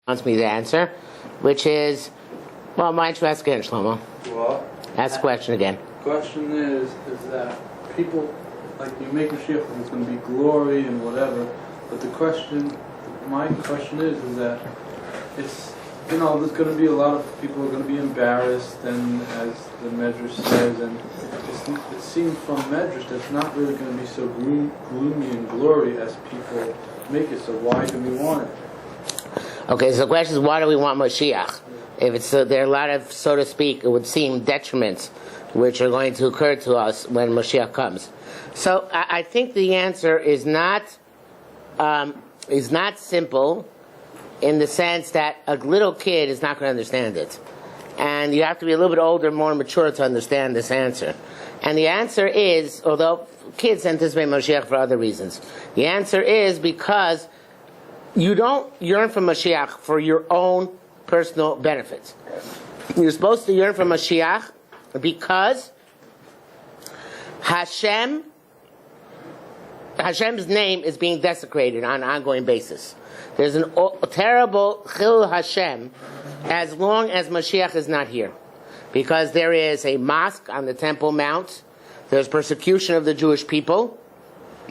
wants me to answer, which is, well, why don't you ask again, Shlomo? What? Ask the question again. The question is that people, like you make Moshiach, there's going to be glory and whatever, but my question is that it's, there's going to be a lot of people who are going to be embarrassed, and as the Medrash says, and it seems from Medrash that it's not really going to be so gloomy and glory as people make it, so why do we want it? Okay, so the question is, why do we want Moshiach? If it's there are a lot of, so to speak, it would seem detriments which are going to occur to us when Moshiach comes. So I think the answer is not simple, in the sense that a little kid is not going to understand it, and you have to be a little bit older, more mature to understand this answer. And the answer is, although kids anticipate Moshiach for other reasons, the answer is because you don't yearn for Mashiach for your own personal benefits. You're supposed to yearn for Mashiach because Hashem's name is being desecrated on an ongoing basis. There's a terrible Chil Hashem as long as Mashiach is not here. Because there is a mosque on the Temple Mount, there's persecution of the Jewish people,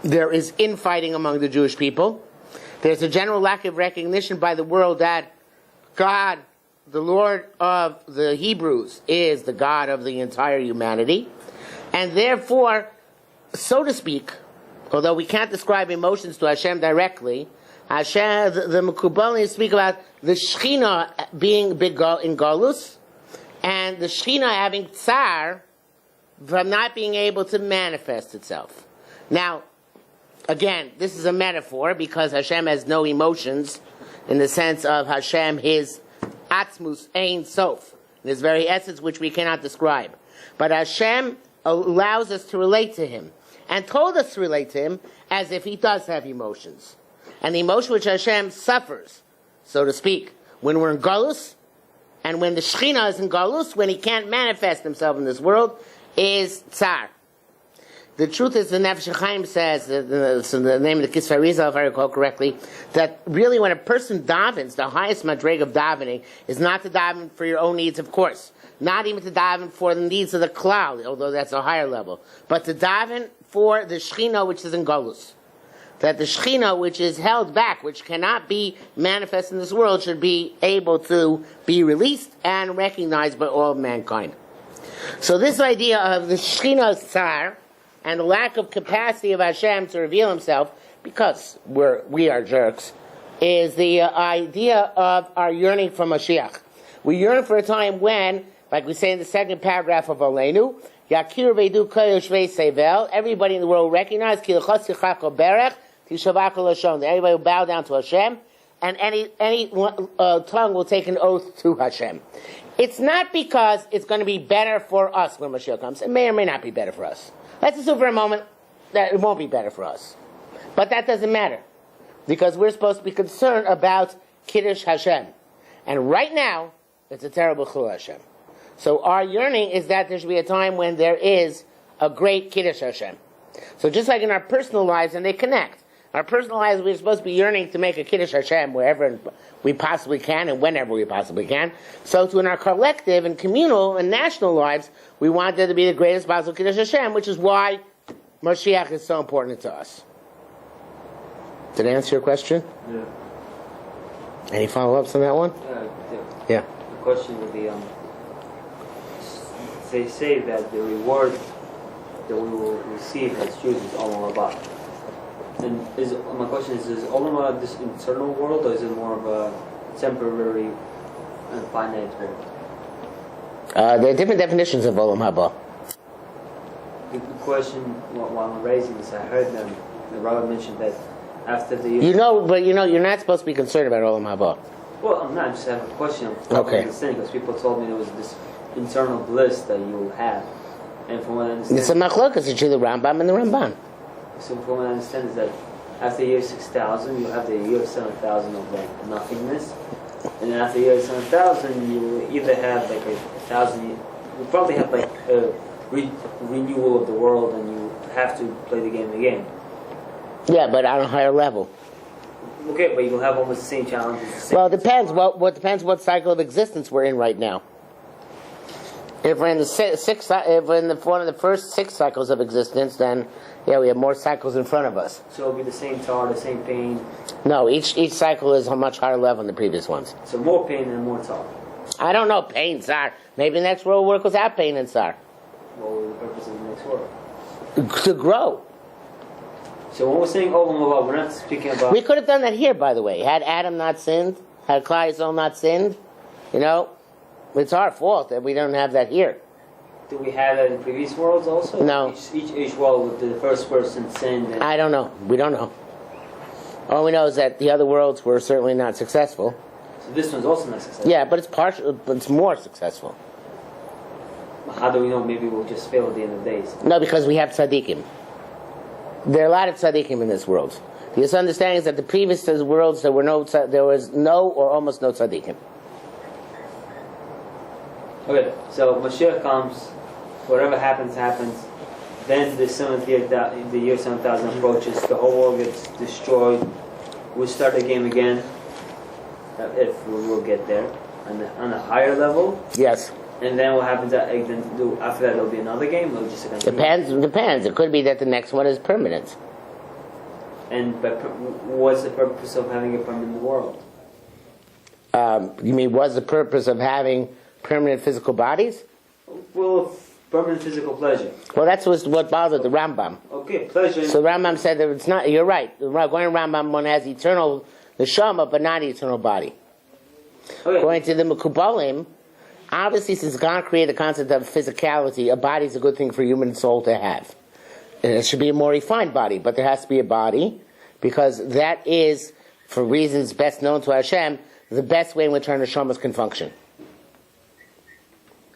there is infighting among the Jewish people, there's a general lack of recognition by the world that God, the Lord of the Hebrews, is the God of the entire humanity. And therefore, so to speak, although we can't describe emotions to Hashem directly, Hashem, the Mekubalim speak about the Shechina being in Galus, and the Shechina having tsar from not being able to manifest itself. Now, again, this is a metaphor because Hashem has no emotions in the sense of Hashem, his Atzmus Ein Sof, in his very essence which we cannot describe. But Hashem allows us to relate to him, and told us to relate to him as if he does have emotions. And the emotion which Hashem suffers, so to speak, when we're in Galus, and when the Shechina is in Galus, when he can't manifest himself in this world, is Tsar. The truth is, the Nefesh Chaim says, the name of the Kisvei Arizal, if I recall correctly, that really when a person davens, the highest madreg of davening is not to daven for your own needs, of course. Not even to daven for the needs of the klal, although that's a higher level. But to daven for the Shechina which is in Galus. That the Shechina which is held back, which cannot be manifest in this world, should be able to be released and recognized by all of mankind. So this idea of the Shechina's Tsar, and the lack of capacity of Hashem to reveal himself, because we are jerks, is the idea of our yearning for Mashiach. We yearn for a time when, like we say in the second paragraph of Aleinu, Yakir Veidu Koyosh Sevel, everybody in the world recognize, everybody will bow down to Hashem, and any tongue will take an oath to Hashem. It's not because it's going to be better for us when Mashiach comes. It may or may not be better for us. Let's assume for a moment that it won't be better for us. But that doesn't matter. Because we're supposed to be concerned about Kiddush Hashem. And right now, it's a terrible Chil Hashem. So our yearning is that there should be a time when there is a great Kiddush Hashem. So just like in our personal lives, and they connect. Our personal lives, we're supposed to be yearning to make a Kiddush Hashem wherever we possibly can and whenever we possibly can. So too in our collective and communal and national lives, we want there to be the greatest possible Kiddush Hashem, which is why Moshiach is so important to us. Did I answer your question? Yeah. Any follow-ups on that one? Yeah. The question would be, they say that the reward that we will receive as Jews is Olam Haba. And my question is Olam Haba this eternal world, or is it more of a temporary and finite world? There are different definitions of Olam Haba. The question, while I'm raising this, I heard the rabbi mentioned that after the... you're not supposed to be concerned about Olam Haba. Well, I'm not. I just have a question of okay. Understanding, because people told me there was this internal bliss that you will have. And from what I understand... It's a machlokas between the Rambam and the Ramban. So from what I understand is that after year 6,000, you have the year 7,000 of like nothingness. And then after year 7,000, you either have like 1,000... You probably have like a renewal of the world, and you have to play the game again. Yeah, but on a higher level. Okay, but you'll have almost the same challenges. Well, it depends. What depends what cycle of existence we're in right now. If we're in one of the first 6 cycles of existence, then yeah, we have more cycles in front of us. So it'll be the same tar, the same pain. No, each cycle is a much higher level than the previous ones. So more pain and more tar. I don't know, pain, Tsar. Maybe the next world will work without pain and Tsar. What will be the purpose of the next world? To grow. So when we're saying Olam Haba, we're not speaking about... We could have done that here, by the way. Had Adam not sinned, had Klal Yisrael not sinned, it's our fault that we don't have that here. Do we have that in previous worlds also? No. Each world, the first person sinned. And I don't know. We don't know. All we know is that the other worlds were certainly not successful. so this one's also not successful. Yeah, but it's more successful. How do we know? Maybe we'll just fail at the end of days. No, because we have tzaddikim. There are a lot of tzaddikim in this world. The understanding is that the previous worlds there was no or almost no tzaddikim. Okay, so Moshiach comes, whatever happens, happens. Then the year 7,000 approaches, the whole world gets destroyed. We start the game again, if we will get there, on a higher level. Yes. And then what happens after that? There'll be another game. Or just Depends. It could be that the next one is permanent. But what's the purpose of having a permanent world? You mean, what's the purpose of having permanent physical bodies? Well, permanent physical pleasure. Well, that's what bothered the Rambam. Okay, pleasure. So Rambam said that it's not. You're right. According to Rambam, one has eternal neshama, but not eternal body. Okay. According to the Mekubalim, obviously, since God created the concept of physicality, a body is a good thing for human soul to have. And it should be a more refined body, but there has to be a body, because that is, for reasons best known to Hashem, the best way in which our neshamas can function.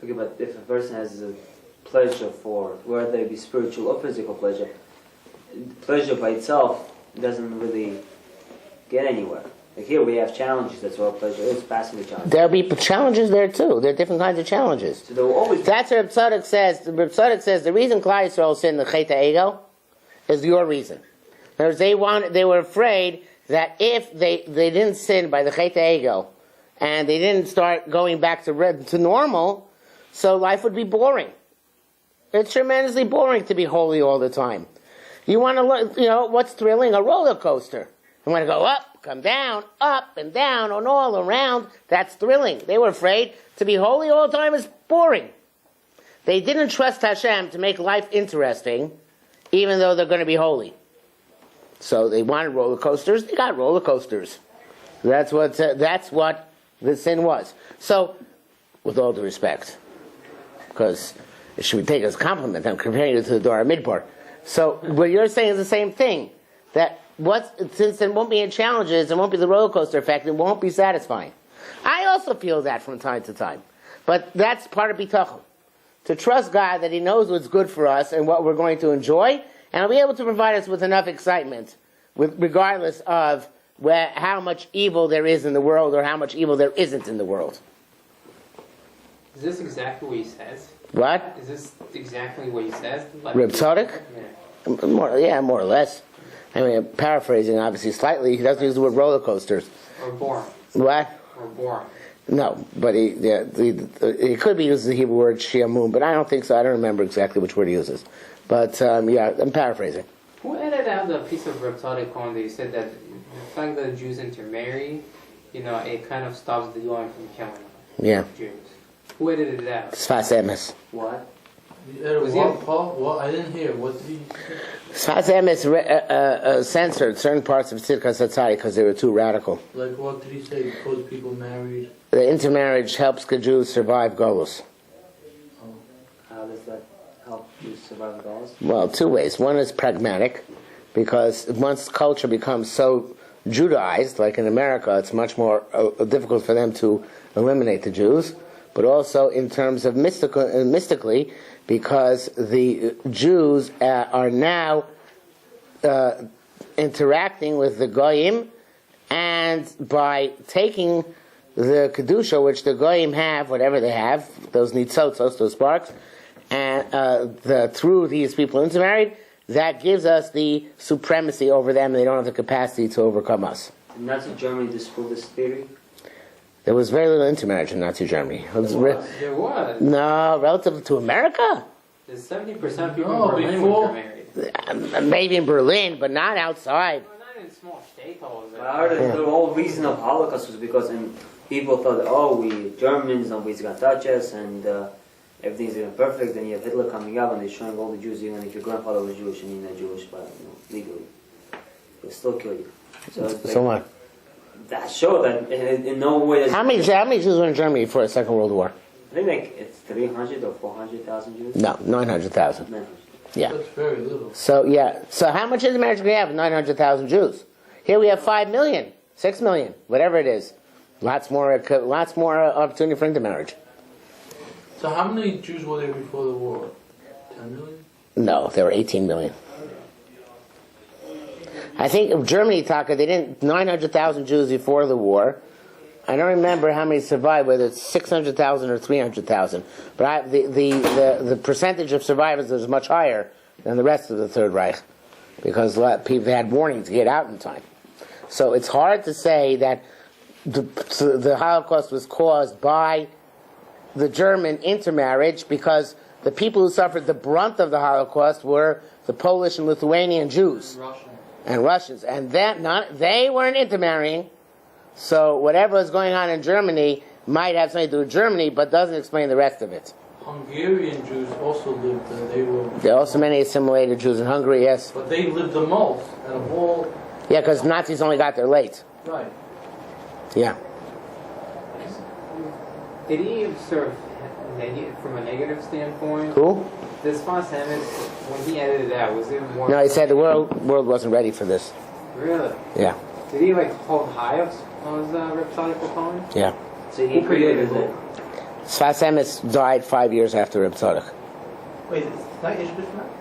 Okay, but if a person has a pleasure for, whether it be spiritual or physical pleasure by itself doesn't really get anywhere. Like here we have challenges, that's what pleasure is, passing the challenges. There'll be challenges there too. There are different kinds of challenges. So there will always... That's what Reb Tzadok says. Reb Tzadok says the reason Klal Yisrael sinned the Chet HaEgel is your reason. In other words, they were afraid that if they didn't sin by the Chet HaEgel and they didn't start going back to normal, so life would be boring. It's tremendously boring to be holy all the time. You want to look, what's thrilling? A roller coaster. You want to go up, come down, up and down, and all around. That's thrilling. They were afraid to be holy all the time is boring. They didn't trust Hashem to make life interesting, even though they're going to be holy. So they wanted roller coasters. They got roller coasters. That's what the sin was. So, with all due respect, because it should take as a compliment, I'm comparing you to the Dora Midbar. So what you're saying is the same thing. That since there won't be any challenges, there won't be the roller coaster effect, it won't be satisfying. I also feel that from time to time. But that's part of bitachon. To trust God that He knows what's good for us and what we're going to enjoy, and He'll be able to provide us with enough excitement, regardless of how much evil there is in the world or how much evil there isn't in the world. Is this exactly what he says? What? Is this exactly what he says? Like, Reb Tzadok? Yeah. More or less. I mean, paraphrasing obviously slightly. He doesn't use the word roller coasters. Or boring. What? Or boring. No, but he could be using the Hebrew word shiamun, but I don't think so. I don't remember exactly which word he uses. But yeah, I'm paraphrasing. Who edited out the piece of Reb Tzadok on that you said that the fact that the Jews intermarry, it kind of stops the Goyim from killing Jews. Who edited it out? Sfas Emes. What? Paul? What? I didn't hear. What did he say? Sfas Emes censored certain parts of Tzidkas Hatzai because they were too radical. Like what did he say? Because people married? The intermarriage helps the Jews survive Golus. How does that help Jews survive Golus? Well, 2 ways. One is pragmatic, because once culture becomes so Judaized, like in America, it's much more difficult for them to eliminate the Jews. But also in terms of mystically, because the Jews are now interacting with the Goyim, and by taking the Kedusha, which the Goyim have, whatever they have, those nitzotzos, those sparks, and through these people intermarried, that gives us the supremacy over them, and they don't have the capacity to overcome us. Nazi Germany disproved this theory? There was very little intermarriage in Nazi Germany. There was. No, relative to America. There's 70% of people in Berlin were married. Maybe in Berlin, but not outside. Well, not in small states. The whole reason of Holocaust was because people thought, we Germans, nobody's gonna touch us, and everything's gonna be perfect. Then you have Hitler coming out and they're showing all the Jews, even if your grandfather was Jewish and you're not Jewish, but legally, they'll still kill you. So what? That showed that in no way. How many Jews were in Germany before the Second World War? I think it's 300 or 400,000 Jews. No, 900,000. 900. Yeah. That's very little. So how much intermarriage do we have with 900,000 Jews? Here we have 5 million, 6 million, whatever it is. Lots more opportunity for intermarriage. So how many Jews were there before the war? 10 million? No, there were 18 million. I think of Germany, Taka, they didn't 900,000 Jews before the war. I don't remember how many survived, whether it's 600,000 or 300,000. But the percentage of survivors was much higher than the rest of the Third Reich, because a lot of people had warning to get out in time. So it's hard to say that the Holocaust was caused by the German intermarriage, because the people who suffered the brunt of the Holocaust were the Polish and Lithuanian Jews. And Russians. And they weren't intermarrying. So whatever was going on in Germany might have something to do with Germany, but doesn't explain the rest of it. Hungarian Jews also lived there. There are also many assimilated Jews in Hungary, yes. But they lived the most. And of all... Yeah, because Nazis only got there late. Right. Yeah. Did he observe from a negative standpoint? Who? This Sfas Emes, when he edited it out, was it more... No, he said the world wasn't ready for this. Really? Yeah. Did he hold high of Reb Tzadok Cohen? Yeah. So he created it. Sfas Emes died 5 years after Reb Tzadok. Wait, it's not Ishbit tonight?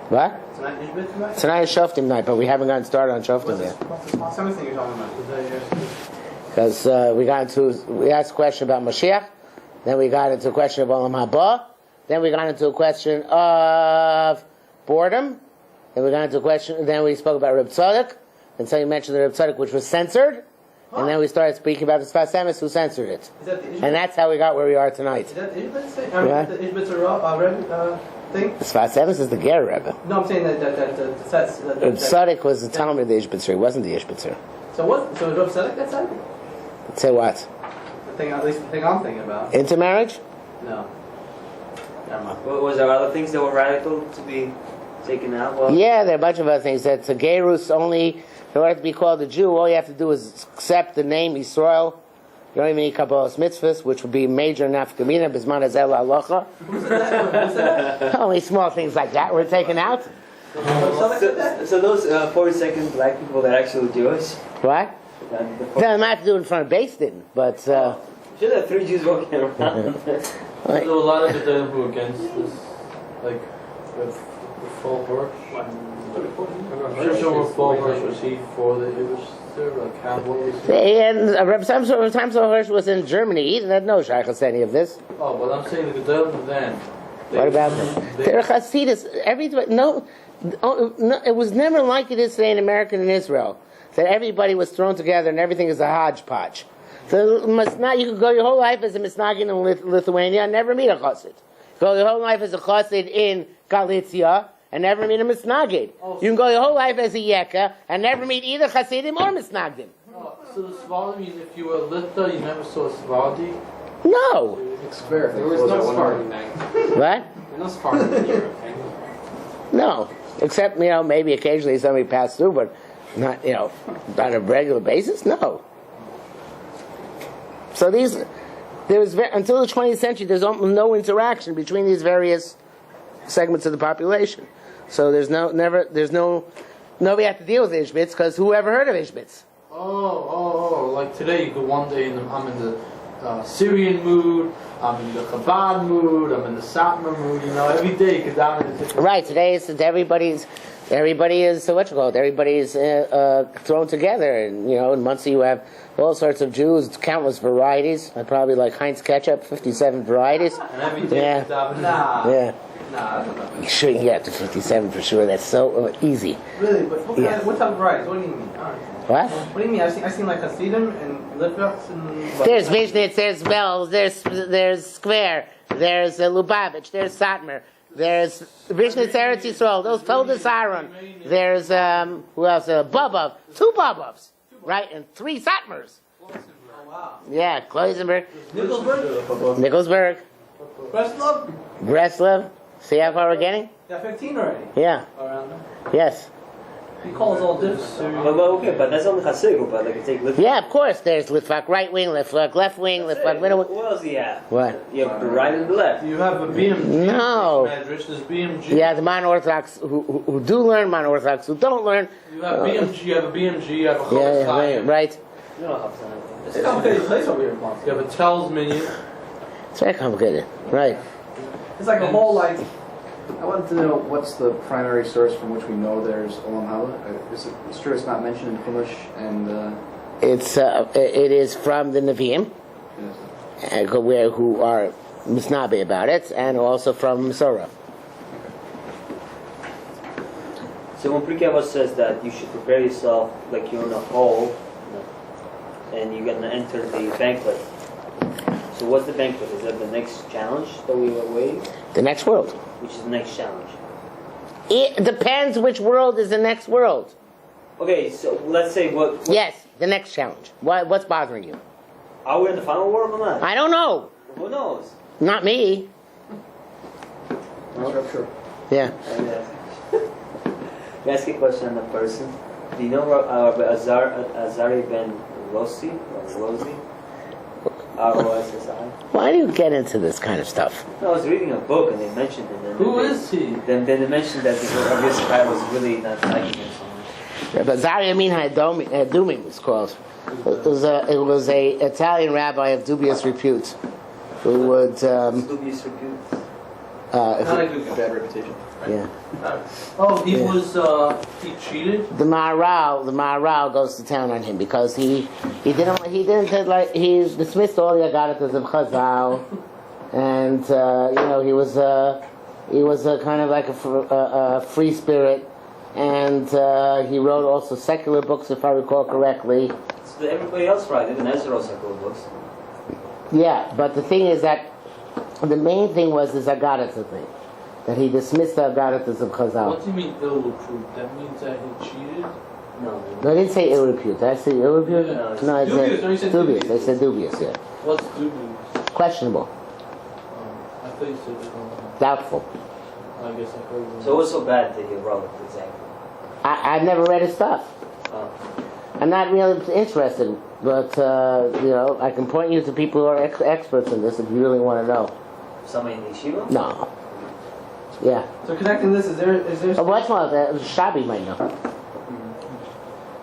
What? It's not Ishbit tonight? Tonight is Shoftim night, but we haven't gotten started on Shoftim yet. What's the Sfas thing you're talking about? Because we asked a question about Moshiach, then we got into a question of Olam Haba, then we got into a question of boredom, then we spoke about Reb Tzadok, and so you mentioned the Reb Tzadok, which was censored, and then we started speaking about the Sfas Emes, who censored it. Is that the Ishbit? And that's how we got where we are tonight. Is that the Ishbit thing? Yeah. The Ishbit's a thing? The Sfas Emes is the Ger Rebbe. No, I'm saying that Reb Tzadok was the Talmud of the Ishbitzer, he wasn't the Ishbitzer. So what? So Reb Tzadok, that's it? Say what? At least the thing I'm thinking about. Intermarriage? No. Never mind. Was there other things that were radical to be taken out? Well, Yeah, there are a bunch of other things. That's a Gerus only. In order to be called a Jew, all you have to do is accept the name Yisrael. You don't even need Kabbalah's mitzvahs, which would be major nafkamina, bisman hazel halacha. Only small things like that were taken out. So those 40-second black people that actually were Jewish? What? Doesn't have to do it in front of Beis Din, but Should have 3 Jews walking around. There were a lot of the who were against this, like with Full Hirsch. Full Hirsch was he for the Ibishter, like how what was he? and Reb Samson Hirsch was in Germany. He had no shaykhs to any of this. Oh, but I'm saying the Gedolim then. What about them? They're Hasidus. No, it was never like it is today in America and in Israel, that everybody was thrown together and everything is a hodgepodge. So you could go your whole life as a Misnagin in Lithuania and never meet a Chassid. Go your whole life as a Chassid in Galicia and never meet a Misnagid. You can go your whole life as a Yeka and never meet either Chassidim or Misnagdim. Oh, so the Svardim means if you were Litha, you never saw a Svardi? No. There was no Spartan then. What? There was no Spartan in Europe. No. Except, maybe occasionally somebody passed through, but not, on a regular basis, no. So until the 20th century, there's no interaction between these various segments of the population. So nobody had to deal with Ishbitz, because who ever heard of Ishbitz? Like today, you go one day I'm in the Syrian mood, I'm in the Chabad mood, I'm in the Satmar mood, every day, because I'm in a different... Right, today everybody is everybody is thrown together, and in Muncie you have all sorts of Jews, countless varieties. I probably like Heinz ketchup, 57 varieties. And every day, yeah. Nah, that's not You shouldn't get up to 57 for sure. That's so easy. really. But what, Yeah. what type of varieties? What do you mean? I don't understand. What? What do you mean? I've seen like Hasidim and Litvaks and. There's Vishnitz, there's Wells, there's Square, there's Lubavitch, there's Satmar, there's Vishnitz Eretz Yisrael, those Todas Aaron, there's, who else? Bobov, 2 Bobovs, right? And 3 Satmars. Oh wow. Yeah, Kloisenberg, Nicholsburg. Nicholsburg, Breslov. See how far we're getting? Yeah, 15 already. Yeah, Around there. yes. He calls all different. But that's only Hasidic group. Like you take Litvak. Yeah, of course, there's Litvak right wing, Litvak left wing, Litvak middle wing. What else do you have? What? You have the right and the left. You have a BMG. No. Medrash, there's BMG. Yeah, the mono-Orthodox who do learn, mono-Orthodox who don't learn. You have BMG, you have a BMG, you have a Yeah, Cholov. right. You don't have to. It's a complicated place over here, Mom. You have a Tells minion. It's very complicated, right? It's like a whole like. I wanted to know what's the primary source from which we know there's Olam Haba. It's true it's not mentioned in Chumash and. It is from the Nevi'im, who are misnabe about it, and also from Sorah. So when Prikava says that you should prepare yourself like you're in a hall, and you're gonna enter the banquet. So what's the banquet? Is that the next challenge that we are waiting? The next world. Which is the next challenge? It depends which world is the next world. Okay, so let's say what Yes, the next challenge. What's bothering you? are we in the final world or not? I don't know. Who knows? Not me. Sure. Yeah. Let me ask you a question on the person. Do you know Azari ben Rossi? R-O-S-S-I? Why do you get into this kind of stuff? No, I was reading a book and they mentioned it. And Who is he? Then they mentioned that the Yisrael was really not liking him so much. But Zariamin Hadumim was called. It was a Italian rabbi of dubious repute who would. Dubious repute. Not a good bad reputation. Yeah. Oh, he cheated? The Maharal goes to town on him because he dismissed all the Agaritas of Chazal, and he was a kind of like a free spirit, and he wrote also secular books, if I recall correctly. So everybody else wrote, even Ezra also wrote books. Yeah, but the thing is that the main thing was this Agarita thing, that he dismissed the Agaritas of Chazal. What do you mean ill repute? That means that he cheated? No. No, I didn't say ill repute. Did I say ill repute? Yeah. No, I Dubious. No, said you said dubious. dubious. I said dubious, yeah. What's dubious? Questionable. I thought you said Doubtful. I guess I heard you. So what's so bad that he wrote exactly? I've never read his stuff. Oh. I'm not really interested, but I can point you to people who are experts in this if you really want to know. Somebody in the yeshiva? No. Yeah. So connecting this, is there? Oh, what's one? Shabi might know.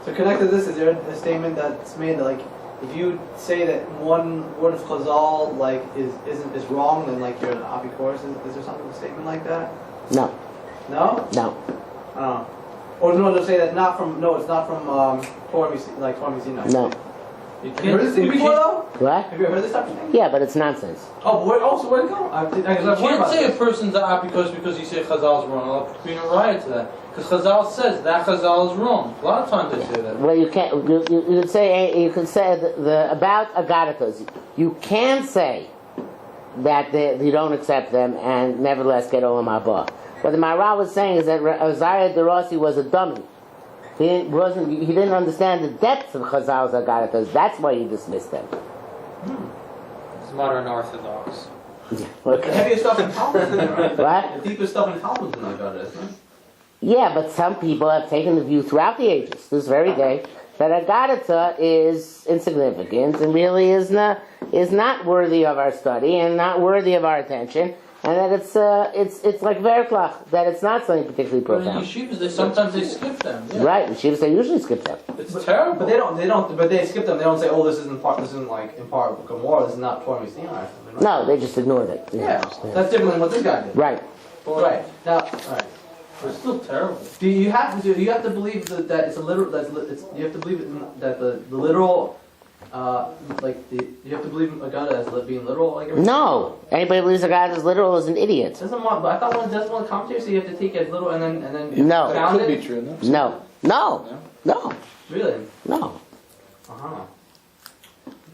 So connected to this, is there a statement that's made that like if you say that one word of Chazal like is wrong, then like you're an apikoros? Is there something a statement like that? No. No. No. Or no, to say that it's not from Torah Misina. No. You Have you heard this thing you before can't- though? What? Have you ever heard this type of thing? Yeah, but it's nonsense. Oh, where'd it go? I've You heard can't about say a this. person's an apikos because you say Chazal's wrong. I'll bring a riot to that. Because Chazal says that Chazal is wrong. A lot of times they say that. Well, you can't. You could say the about Agaritas. You can say that you don't accept them and nevertheless get Olam Haba. What the Maharal was saying is that Azariah de Rossi was a dummy. He didn't understand the depths of Chazal's Agaritas. That's why he dismissed them. It's modern Orthodox. The Okay. heaviest stuff in Talmud, isn't it, right? What? The deepest stuff in Talmud is not God, isn't it? Yeah, but some people have taken the view throughout the ages, this very day, that Agarita is insignificant and really is not worthy of our study and not worthy of our attention, and that it's like Verklach, that it's not something particularly But in profound. yeshivas, sometimes they skip them. Yeah. Right, and Shivas, they usually skip them. It's terrible. But they skip them. They don't say, "Oh, this isn't like in part of Gomorrah. This is not Torah Misina." No, they just ignored it. Yeah, that's different than what this guy did. Right. Right now, all right. It's still terrible. Do you have to believe that it's a literal? You have to believe that the literal you have to believe a God as being literal? Like No. Anybody who believes a God is literal is an idiot. Doesn't want, but I thought that's one commentary, so you have to take it as little and then No. That found could it? be true. No. No. Really? No. Uh-huh.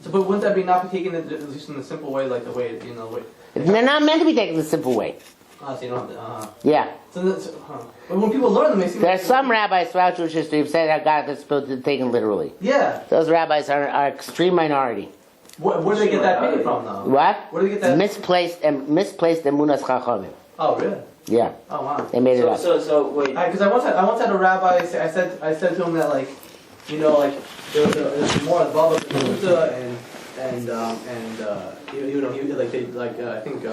So, but wouldn't that be not be taken at least in the simple way, like the way, way? They're not meant to be taken the simple way. So you don't have to, Yeah. So but when people learn them, they seem There are some rabbis throughout Jewish history who've said that God is supposed to be taken literally. Yeah. Those rabbis are extreme minority. Where do they get that opinion from, though? What? Where do they get that? Misplaced emunas chachamim. Oh, really? Yeah. Oh, wow. They made it up. So wait. Because I once had a rabbi. I said to him that like there was more above of the and he did I think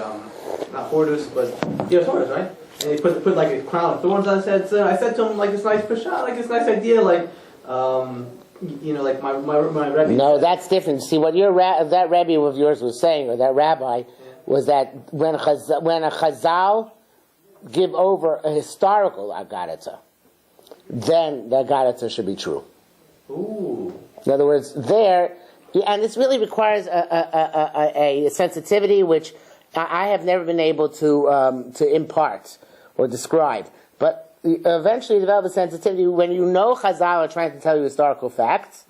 not Hortus but Hortus, right? And he put like a crown of thorns on his head. So I said to him like this nice this nice idea like like my rabbi. No, that's different. See, what that rabbi of yours was saying, or that rabbi, was that when a chazal give over a historical agaritza, then that agaritza should be true. Ooh. In other words, and this really requires a sensitivity which I have never been able to impart or describe. But eventually, you develop a sensitivity when you know Chazal are trying to tell you historical facts,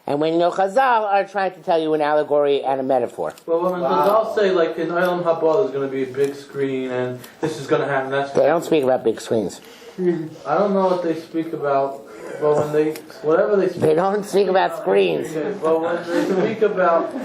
and when you know Chazal are trying to tell you an allegory and a metaphor. Well, when Chazal say like in Olam Haba there's going to be a big screen and this is going to happen, They don't speak about big screens. I don't know what they speak about. But when they don't speak about screens. Okay, but when they speak about in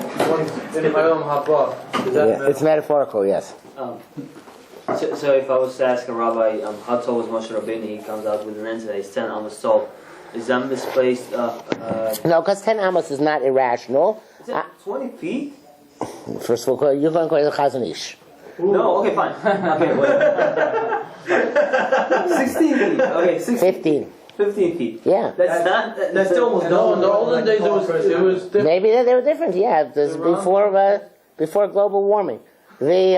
Olam Haba, is that It's metaphorical, yes. So if I was to ask a rabbi, how tall was Moshe Rabbeinu? He comes out with an answer that he's 10 amos tall. Is that misplaced? No, because 10 amos is not irrational. Is it 20 feet? First of all, you're going to call it the Chazon Ish. No, okay, fine. Okay, wait. 16 feet. Okay, 15 feet. Yeah. That's still almost no. In the olden days, it was different. Maybe they were different. Yeah, this before global warming. The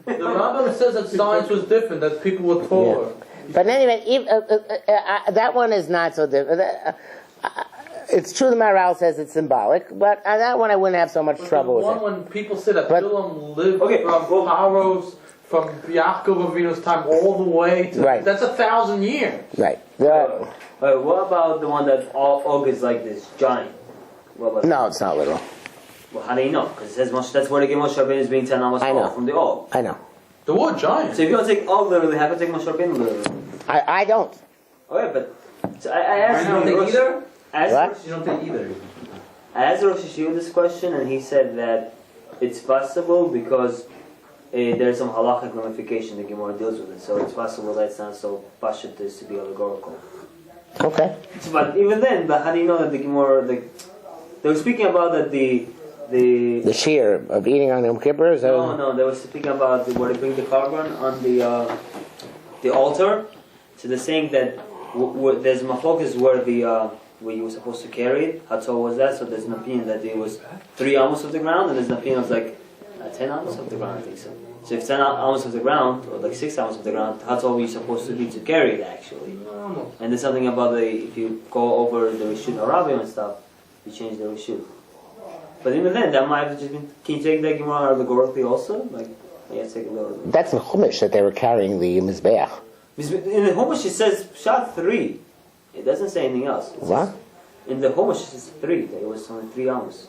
Rambam says that science was different, that people were taller. Yeah. But anyway, that one is not so different. It's true the Maharal says it's symbolic, but that one I wouldn't have so much trouble with. When people say that Bilam lived from Paros, from Yaakov Avinu's time all the way to that's 1,000 years. Right. What about the one that Og is like this giant? No, it's not literal. Well, how do you know? Because it says that's where the Moshe Rabbeinu is being 10 amos tall from the Og. I know. The word giant. So if you don't take Og literally, how can you take Moshe Rabbeinu literally? I don't. Okay, but so I asked you. You don't take either? What? You don't take either. I asked Rosh Hashiva this question, and he said that it's possible because there's some halachic ramification the Gemara deals with it, so it's possible that it's not so pashut as to be allegorical. Okay. But even then, how do you know that the Gemara? They were speaking about that the shear of eating on Yom Kippur. No, they were speaking about where they bring the carbon on the altar. So they're saying that there's machlokas where where you were supposed to carry it. How tall was that? So there's an opinion that it was 3 amos of the ground, and there's an opinion of like 10 amos of the ground. I think so. So if 10 amos of the ground, or like 6 amos of the ground, how tall were you supposed to be to carry it actually? And there's something about if you go over the Rishut Harabim and stuff, you change the Rishut. But even then, that might have just been. Can you take that Gemara allegorically also? Like, yeah, take a little. That's in Chumash that they were carrying the Mizbeach. In the Chumash it says shot 3. It doesn't say anything else. What? In the Chumash it says 3. That it was only 3 amos.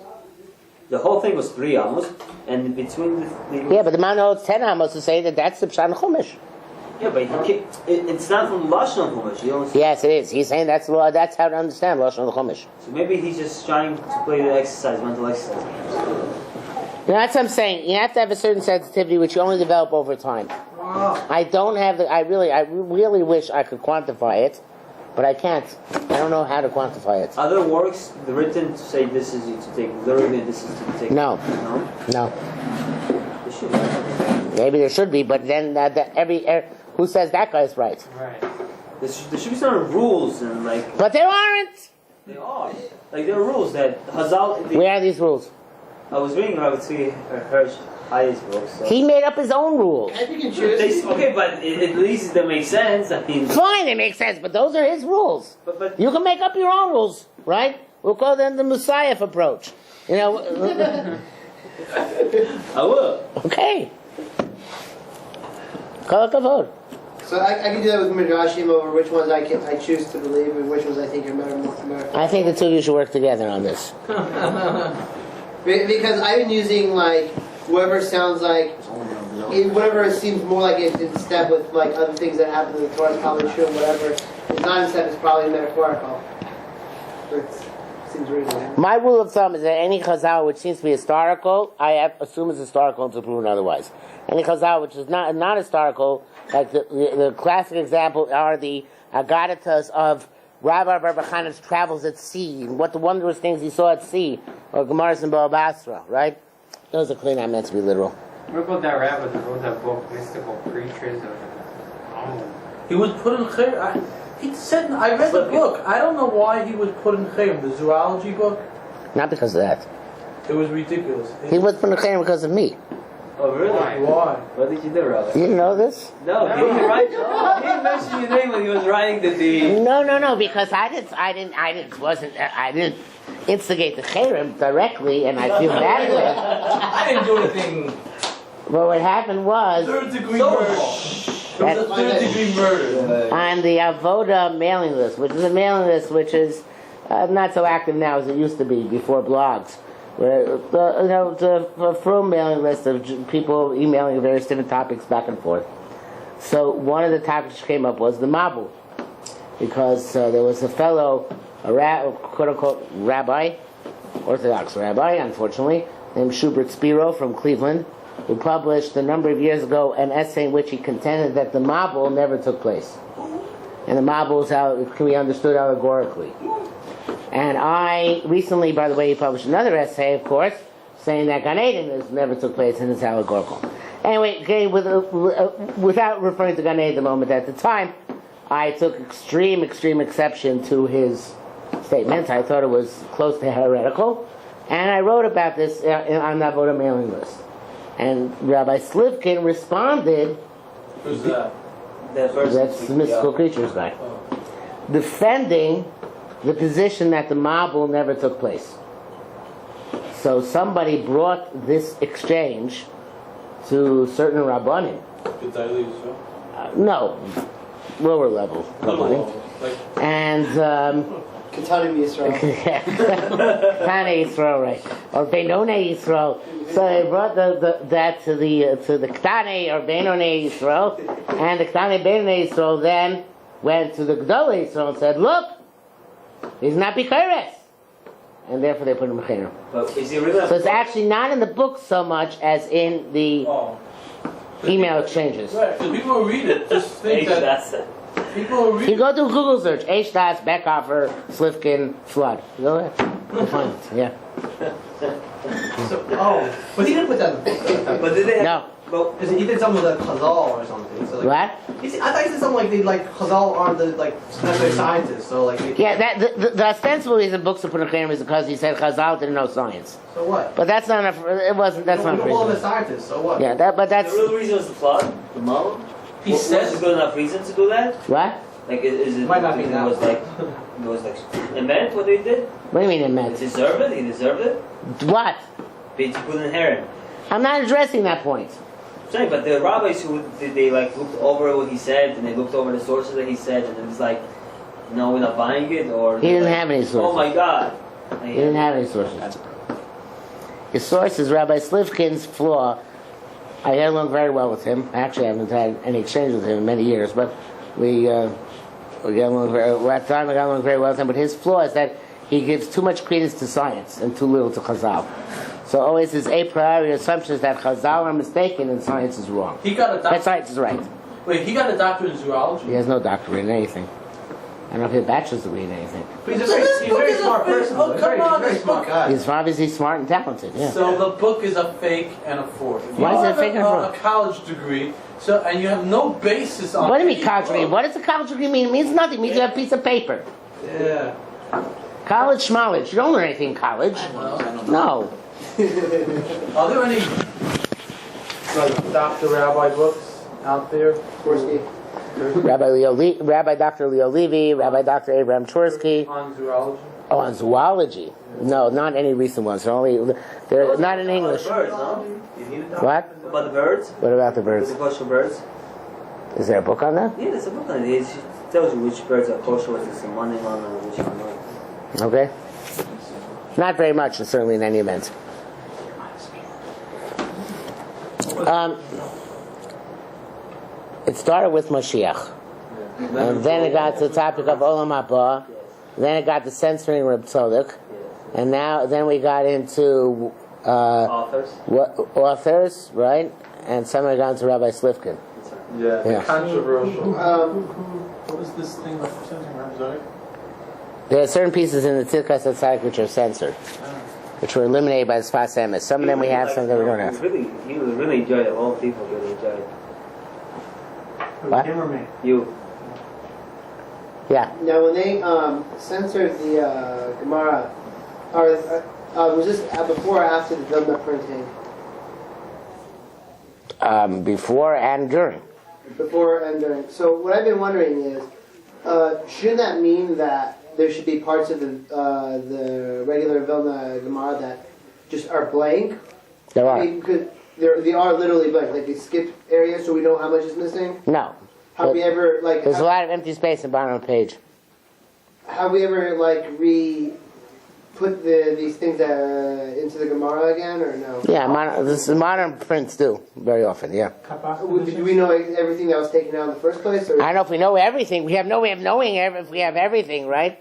The whole thing was 3 amos, and between the yeah, but the man holds 10 amos to say that's the Pshat Chumash. Yeah, but it's not from Lashon Chumash. Yes, it is. He's saying that's how to understand Lashon Chumash. So maybe he's just trying to play the mental exercise games. That's what I'm saying. You have to have a certain sensitivity which you only develop over time. I don't have I really wish I could quantify it, but I can't. I don't know how to quantify it. Are there works written to say this is to take literally, this is to take? No. There should be. Maybe there should be, but then who says that guy's right? Right. There should be some rules and like. But there aren't. They are. Like there are rules that Hazal. Where are these rules? I was reading Rabbi Tzvi Hirsch Hayes books. So. He made up his own rules. Okay, but at least they make sense. I mean. Fine, they make sense, but those are his rules. But you can make up your own rules, right? We'll call them the Messiah approach. You know. I will. Okay. Kol hakavod. So I can do that with Midrashim over which ones I choose to believe and which ones I think are more. I think the two of you should work together on this. Because I've been using like whoever sounds like, whatever seems more like it's in step with like other things that happen in the Torah is probably true. Whatever is not in step is probably metaphorical. It seems reasonable. My rule of thumb is that any chazal which seems to be historical, I assume is historical until proven otherwise. Any chazal which is not historical, like the classic example are the Agadatas of Rabbi Bar Chana's travels at sea and what the wondrous things he saw at sea, or Gemaras and Baal Basra, right? Those are clearly not meant to be literal. What about that rabbi that wrote that book, Mystical Creatures? He was put in Chayim. He said, I read the book. I don't know why he was put in Chayim, the zoology book. Not because of that. It was ridiculous. He was put in Chayim because of me. Oh, really? Why? What did you do, Rabbi? You didn't know this? No, he didn't write. He didn't mention your name when he was writing the deed. No, because I didn't instigate the Chayim directly, and I feel bad with it. I didn't do anything. But what happened was, Third degree murder. It was a third degree murder. on the Avoda mailing list, which is a mailing list which is not so active now as it used to be before blogs, where it's a from mailing list of people emailing various different topics back and forth. So one of the topics that came up was the Mabul, because there was a fellow, quote unquote rabbi, Orthodox rabbi, unfortunately, named Schubert Spiro from Cleveland, who published a number of years ago an essay in which he contended that the Mabul never took place. And the Mabul can be understood allegorically. And I recently, by the way, published another essay, of course, saying that Gan Eden never took place and it's allegorical. Anyway, without referring to Gan Eden at the moment, at the time, I took extreme exception to his statements. I thought it was close to heretical. And I wrote about this on the Avoda mailing list. And Rabbi Slivkin responded, Who's that? That's the Mystical Creatures guy, defending the position that the Mabul never took place. So somebody brought this exchange to certain Rabbanim. No, lower level Rabbanim. And Katanim Yisrael. Tane Yisrael, right? Or Benone Yisrael. So they brought that to the Ktane or Benone Yisrael, and the Ktane Benone Yisrael then went to the Gdolei Yisrael and said, "Look, he's not Bikares," and therefore they put him in Chayim. But is he really? So it's actually not in the book so much as in the email exchanges. Right, because people who read it just think that people who read You go do Google search, H-Dots, Beckhofer, Slivkin, Flood. Go ahead. You'll find it, yeah. But he didn't put that in the book. But did they have? No. But Because he did something with a Chazal or something. So like, What? I thought he said something like Chazal aren't the necessarily scientists. So like. Yeah, the ostensible reason books are put in Chayim is because he said Chazal didn't know science. So what? But that's not enough. It wasn't. That's not We don't call him a reason. scientist. So what? Yeah, but that's the real reason was the flood, the Mabul. He Was says it good enough reason to do that? what? Like, is it? Might not be it that. was like, it meant what they did. What do you mean it He meant? deserved it. He deserved it. What? But he couldn't inherit. I'm not addressing that point. I'm saying, but the rabbis who did, they like looked over what he said and they looked over the sources that he said and it was like, no, we're not buying it, or He didn't like, have any sources. Oh my God. He didn't have any sources. His source is Rabbi Slivkin's flaw. I get along very well with him. Actually, I haven't had any exchange with him in many years, but we get along very well. At the time, I got along very well with him. But his flaw is that he gives too much credence to science and too little to Chazal. So always his a priori assumption is that Chazal are mistaken and science is wrong. he got a That doctorate. science is right. Wait, he got a doctorate in zoology. He has no doctorate in anything. I don't know if he has a bachelor's degree in anything. But he's a very smart person. Oh, come on, He's a very this smart book. guy. He's obviously smart and talented. Yeah. So the book is a fake and a forge. If Why you is it have fake and a fraud? a college degree, and you have no basis on. What do you mean any college degree? book. What does a college degree mean? It means nothing. It means you have a piece of paper. Yeah. College schmolage. You don't learn anything in college. No. Are there any Dr. Rabbi books out there? Rabbi Dr. Leo Levy, Rabbi Dr. Abraham Chorsky. On zoology? Oh, on zoology? No, not any recent ones. They're not in English. Birds, no? You need it? What? About the birds? What about the birds? The kosher birds? Is there a book on that? Yeah, there's a book on it. It tells you which birds are kosher, which is some money on, and which are not. Okay. Not very much, certainly in any event. It started with Moshiach. And then it got to the topic of Olam Haba. Then it got to censoring Reb Tzadok. And then we got into authors, right? And some got into Rabbi Slifkin. Yeah, controversial. What was this thing about censoring Reb Tzadok? There are certain pieces in the Tzidkas HaTzadik which are censored, which were eliminated by the Sfas Emes. Some of them we have, some of them we don't have. You really enjoy it. All people really enjoy it. What? Him or me? You. Yeah. Now, when they censored the Gemara, was this before or after the Vilna printing? Before and during. Before and during. So what I've been wondering is, shouldn't that mean that there should be parts of the regular Vilna Gemara that just are blank? There are. I mean, they are literally blank. Like they skip areas so we know how much is missing? No. Have we ever, like... There's a lot of empty space in the bottom of the page. Have we ever, like, put these things into the Gemara again, or no? Yeah, modern prints do, very often, yeah. Do we know everything that was taken out in the first place? Or? I don't know if we know everything. We have no way of knowing if we have everything, right?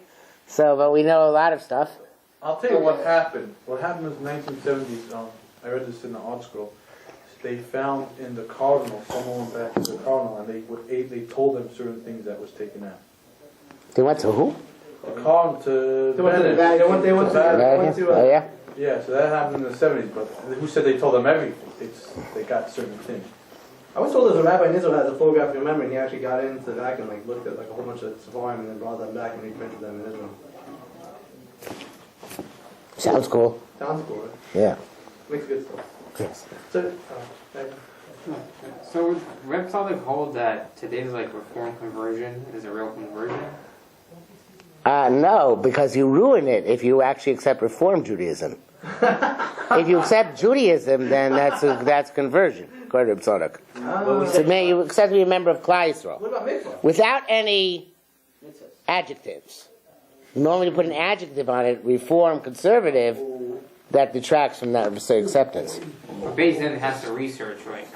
So, but we know a lot of stuff. I'll tell you what happened. What happened was in the 1970s, I read this in the art scroll. They found in the cardinal, someone went back to the cardinal, and they told them certain things that was taken out. They went to who? The cardinal to They went to the Vatican. They went to Oh, yeah? Yeah, so that happened in the 70s, but who said they told them everything? They got certain things. I was told there's a rabbi in Israel that has a photographic memory, and he actually got into the Vatican, like looked at like a whole bunch of Sepharim, and then brought them back and reprinted them in Israel. Sounds cool. Sounds cool, right? Yeah. Makes good stuff. Yes. So would Reb Tzadok hold that today's like Reform conversion is a real conversion? No, because you ruin it if you actually accept Reform Judaism. If you accept Judaism, then that's conversion, according to Tzadok. So you accept to be a member of Klal Yisrael. What about mitzvah? Without any adjectives. Normally you put an adjective on it, Reform, conservative, that detracts from that acceptance. But Beis has to research like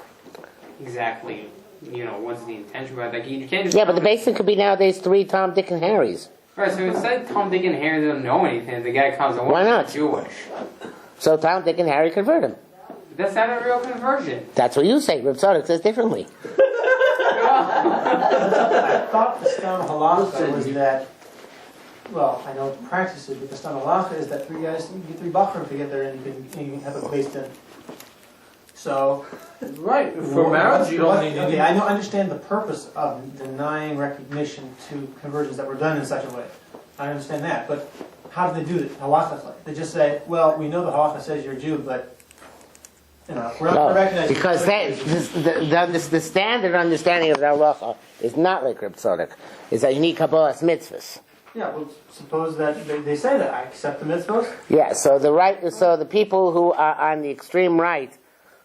exactly, what's the intention about that. You can't just Yeah, but the basin could be nowadays 3 Tom, Dick, and Harrys. Right, so instead Tom, Dick, and Harry don't know anything, the guy comes and Why not? Jewish. So Tom, Dick, and Harry convert him. That's not a real conversion. That's what you say. Reb Tzadok says differently. I thought the stone halacha was that, well, I don't practice it, but the stone halacha is that 3 guys, you get 3 bachrim together and you can have a place to. So, right. For marriage, you don't need any. Okay, I understand the purpose of denying recognition to conversions that were done in such a way. I understand that, but how do they do it? Halachically, they just say, "Well, we know the halacha says you're a Jew, but we're not going to recognize you." Because the standard understanding of the halacha is not like Reb Tzadok. Is that you need Kabbalah's mitzvahs. Yeah, well, suppose that they say that I accept the mitzvahs. Yeah. So the people who are on the extreme right,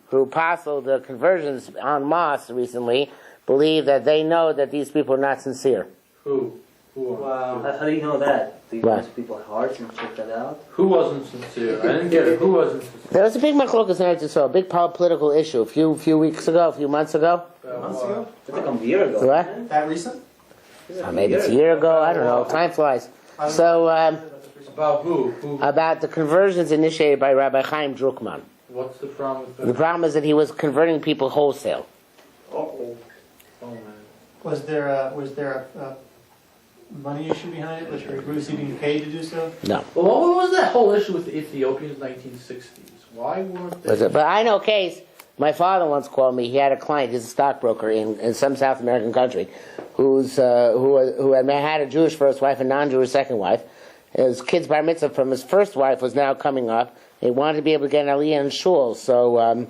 who passed the conversions en masse recently, believe that they know that these people are not sincere. Who? Wow. How do you know that? Do you What? ask people hearts and check that out? Who wasn't sincere? I didn't get it. Who wasn't sincere? There was a big machlokas in Eretz Yisrael, a big political issue a few months ago. Months ago? I think a year ago. What? That recent? Maybe it's a year ago. I don't know. Time flies. So About who? about the conversions initiated by Rabbi Chaim Druckmann. What's the problem with that? The problem is that he was converting people wholesale. Oh man. Was there a money issue behind it? Was he being paid to do so? No. Well, what was that whole issue with the Ethiopians in the 1960s? Why weren't they? But I know a case. My father once called me. He had a client. He's a stockbroker in some South American country, who had a Jewish first wife and non-Jewish second wife. His kid's bar mitzvah from his first wife was now coming up. He wanted to be able to get an aliyah in shul, so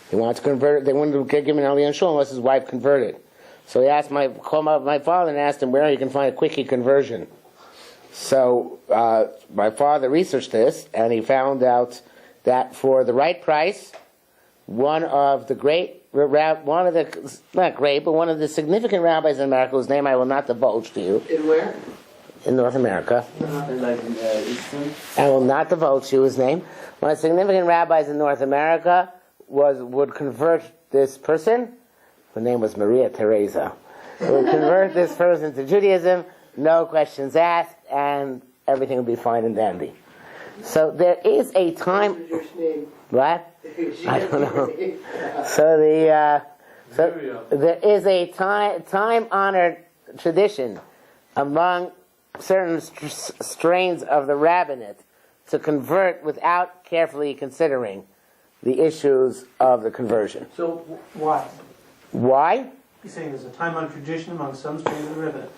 he wanted to convert. They wanted to give him an aliyah in shul unless his wife converted. So he called my father and asked him where he can find a quickie conversion. So my father researched this, and he found out that for the right price, one of the significant rabbis in America, whose name I will not divulge to you. In where? In North America. Like Eastern. I will not divulge to you his name. One of the significant rabbis in North America would convert this person. Her name was Maria Teresa. Would convert this person to Judaism, no questions asked, and everything would be fine and dandy. So there is a time. What's your name? What? I don't know. So there is a time-honored tradition among certain strains of the rabbinate to convert without carefully considering the issues of the conversion. So why? Why? He's saying there's a time-honored tradition among some strains of the rabbinate.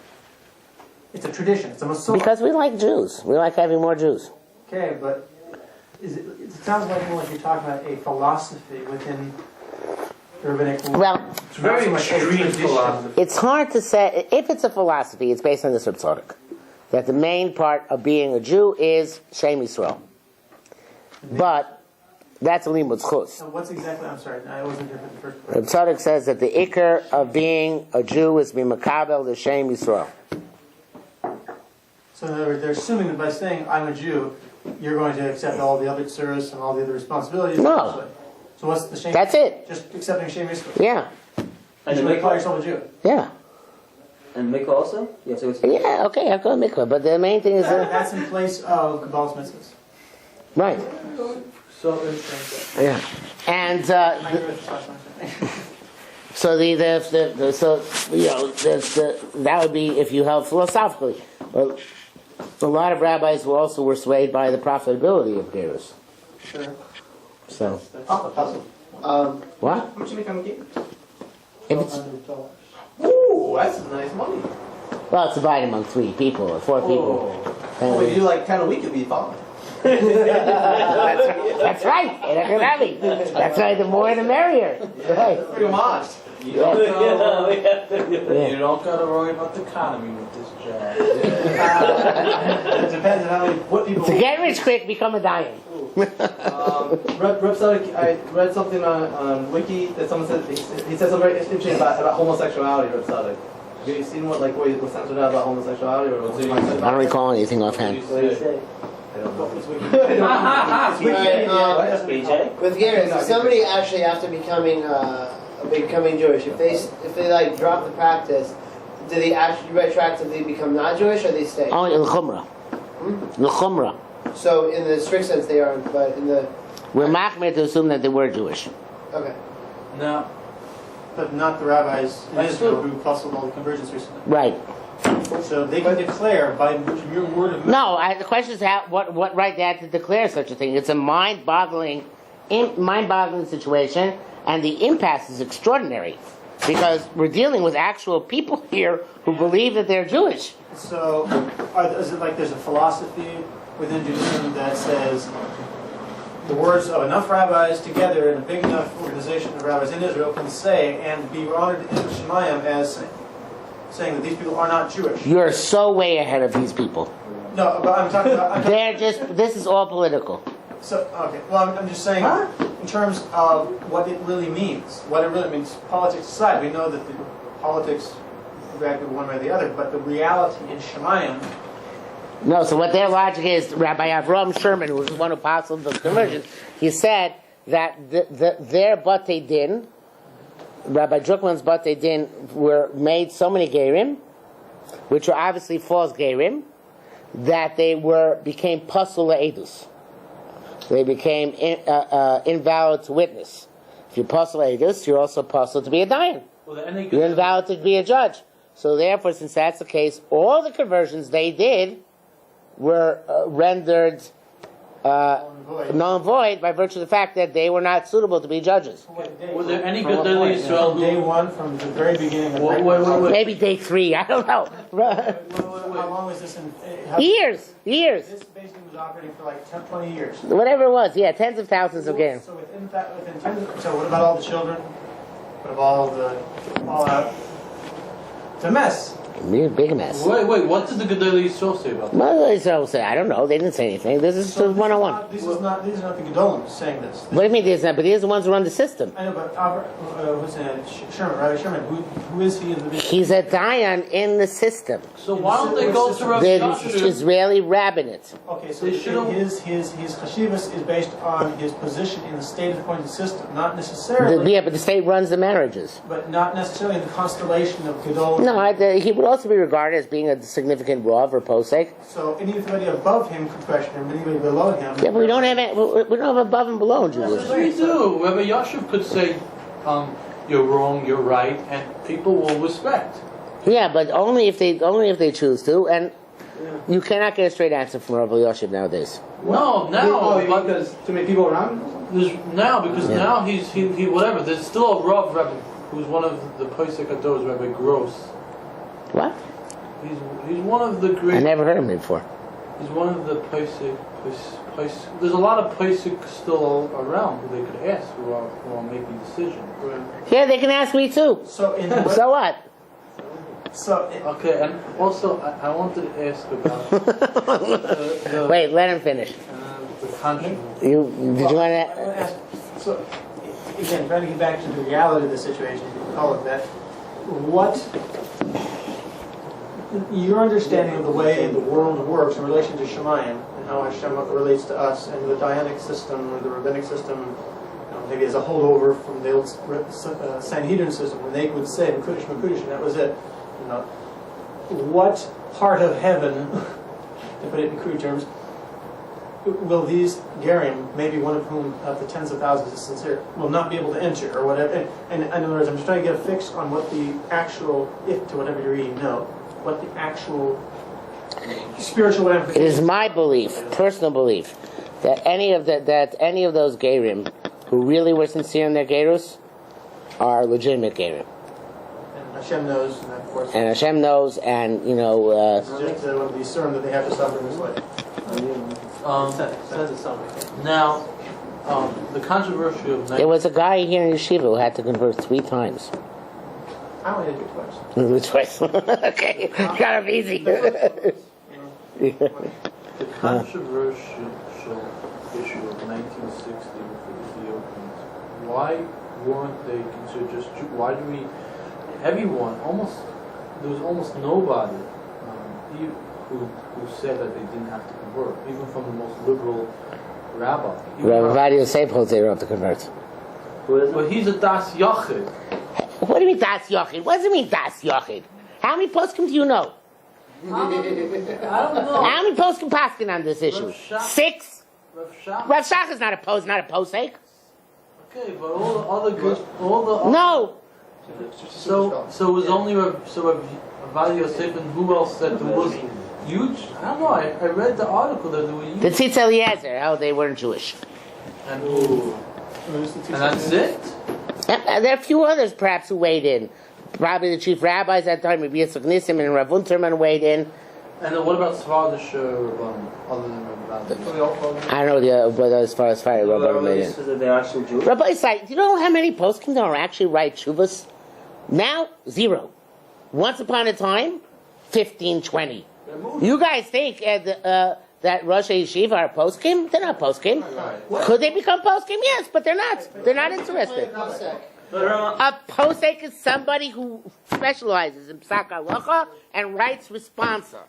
It's a tradition. It's a Masora. Because we like Jews. We like having more Jews. Okay, but it sounds like more like you're talking about a philosophy within the rabbinic. Well, it's very much a tradition. It's hard to say. If it's a philosophy, it's based on the Reb Tzadok, that the main part of being a Jew is Shem Yisrael. But that's a limud chus. So what's exactly? I'm sorry, I wasn't here for the first part. Reb Tzadok says that the ikar of being a Jew is b'makabel the Shem Yisrael. So in other words, they're assuming that by saying I'm a Jew, you're going to accept all the other tsuras and all the other responsibilities. No. So what's the shame? That's it. Just accepting Shem Yisrael. Yeah. And you call yourself a Jew. Yeah. And mikvah also? Yeah, so it's Yeah, okay, I've got mikvah, but the main thing is That's in place of Kabbalah's mitzvahs. right. So interesting. Yeah. And so that would be if you held philosophically. Well, a lot of rabbis also were swayed by the profitability of gerus. Sure. So What? How much you make on the game? if it's Ooh, that's nice money. well, it's divided among 3 people or 4 people. Oh, if you do like 10 a week, it'd be fine. That's right. That's right. The more the merrier. Right. Pretty much. You don't gotta worry about the economy with this job. It depends on how many what people. To get rich quick, become a diamond. Reb Tzadok, I read something on Wiki that someone said he said something very interesting about homosexuality. Reb Tzadok. Have you seen what censored out about homosexuality or what's I don't recall anything offhand. what do you say? I don't know. It's Wiki. With Garrett, if somebody actually after becoming Jewish, if they like drop the practice, do they actually retroactively become not Jewish or they stay? Only l'chumra. L'chumra. So in the strict sense they are, but in the We're machmir to assume that they were Jewish. okay. No. But not the rabbis in Israel who followed all the conversions recently. Right. So they can declare by mere word of mouth. No, the question is what right they had to declare such a thing. It's a mind-boggling situation, and the impasse is extraordinary because we're dealing with actual people here who believe that they're Jewish. So is it like there's a philosophy within Judaism that says the words of enough rabbis together in a big enough organization of rabbis in Israel can say and be honored in Shemayim as saying that these people are not Jewish? You're so way ahead of these people. No, but I'm talking about... This is all political. So, okay, well, I'm just saying, in terms of what it really means, politics aside, we know that the politics reacted one way or the other, but the reality in Shemayim... No, so what their logic is, Rabbi Avram Sherman, who was the one who apostled the conversion, he said that their Batei Din, Rabbi Druckmann's Batei Din, were made so many Gerim, which were obviously false Gerim, that they became Pasul Edus. They became invalid to witness. If you're Pasul Edus, you're also Pasul to be a Dayan. You're invalid to be a judge. So therefore, since that's the case, all the conversions they did were rendered null and void by virtue of the fact that they were not suitable to be judges. Was there any good Yisrael From day one, from the very beginning. Maybe day 3, I don't know. How long was this? Years. This basically was operating for like 10, 20 years. Whatever it was, yeah, tens of thousands of games. So within so what about all the children? What about all out? It's a mess. Big mess. Wait, what did the Gedolei Yisrael say about that? Well, Israel say, I don't know. They didn't say anything. This is just 101. These are not the Gedolim saying this. What do you mean there's not? But these are the ones who run the system. I know, but what's Sherman, Rabbi Sherman, who is he in the beginning? He's a Dayan in the system. So why don't they go to Rav The Yashiv? Israeli rabbinate. Okay, so They should've- his chashivas is based on his position in the state-appointed system, not necessarily, Yeah, but the state runs the marriages. but not necessarily in the constellation of Gedolim. No, he would also be regarded as being a significant Rav or Posek. So anybody above him could question him, anybody below him. Yeah, but we don't have above and below in Judaism. Yes, we do. Rabbi Yashiv could say, you're wrong, you're right, and people will respect. Yeah, but only if they choose to, and you cannot get a straight answer from Rabbi Yosef nowadays. No, now, but because too many people around. because now he whatever. There's still a Rav Rebbe who's one of the Posek Adors, Rebbe Gross. What? He's one of the I great. never heard of him before. He's one of the Posek. There's a lot of Posek still around who they could ask who are making decisions. Yeah, they can ask me too. So in So what? Okay, and also I wanted to ask about Wait, let him finish. the controversy. Did you want to? ask, so again, trying to get back to the reality of the situation, all of that. What your understanding of the way the world works in relation to Shemayim and how Hashem relates to us and the Dianic system or the rabbinic system, maybe as a holdover from the old Sanhedrin system, when they would say Mekudesh, Mekudesh, and that was it. What part of heaven, to put it in crude terms, will these Gerim, maybe one of whom of the tens of thousands is sincere, will not be able to enter or whatever? And in other words, I'm just trying to get a fix on what the actual, if to whatever degree you know, what the actual spiritual It ramifications. is my belief, personal belief, that any of those Gerim who really were sincere in their Gerus are legitimate Gerim. And Hashem knows, and of course, And Hashem knows, and it's just one of these sermon that they have to suffer in this way. Now, the controversy of there was a guy here in Yeshiva who had to convert 3 times. I only did it twice. Twice. Okay, kind of easy. the controversial issue of 1960 with the Ethiopians. Why weren't they considered just Jew? Why do we? Everyone, there was almost nobody who said that they didn't have to convert, even from the most liberal rabbi. Rabbi Vadia Yosef holds they don't have to convert. But he's a Das Yachid. What do you mean Das Yochid? What does it mean Das Yochid? How many poskim do you know? I don't know. How many poskim paskin on this issue? 6? Rav Shach is not a posek. Okay, but all the other good, No. So it was only Rav Vadia Yosef, and who else said there was huge? I don't know. I read the article that there were huge. The Tzitz Eliezer, how they weren't Jewish. And that's it. And there are a few others perhaps who weighed in. Probably the chief rabbis at the time, Rabbi Yitzchak Nissim and Rav Unterman weighed in. And then what about Svardish Rabban, other than Rabban? I don't know whether as far as fire Rabbi weighed in. That they're actually Jewish. Rabbi Isai, do you know how many poskim are actually right shuvas? Now, 0. Once upon a time, 15, 20. You guys think that Rosh Yeshiva are poskim? They're not poskim. Could they become poskim? Yes, but they're not. They're not interested. A posek is somebody who specializes in psak halacha and writes responsa.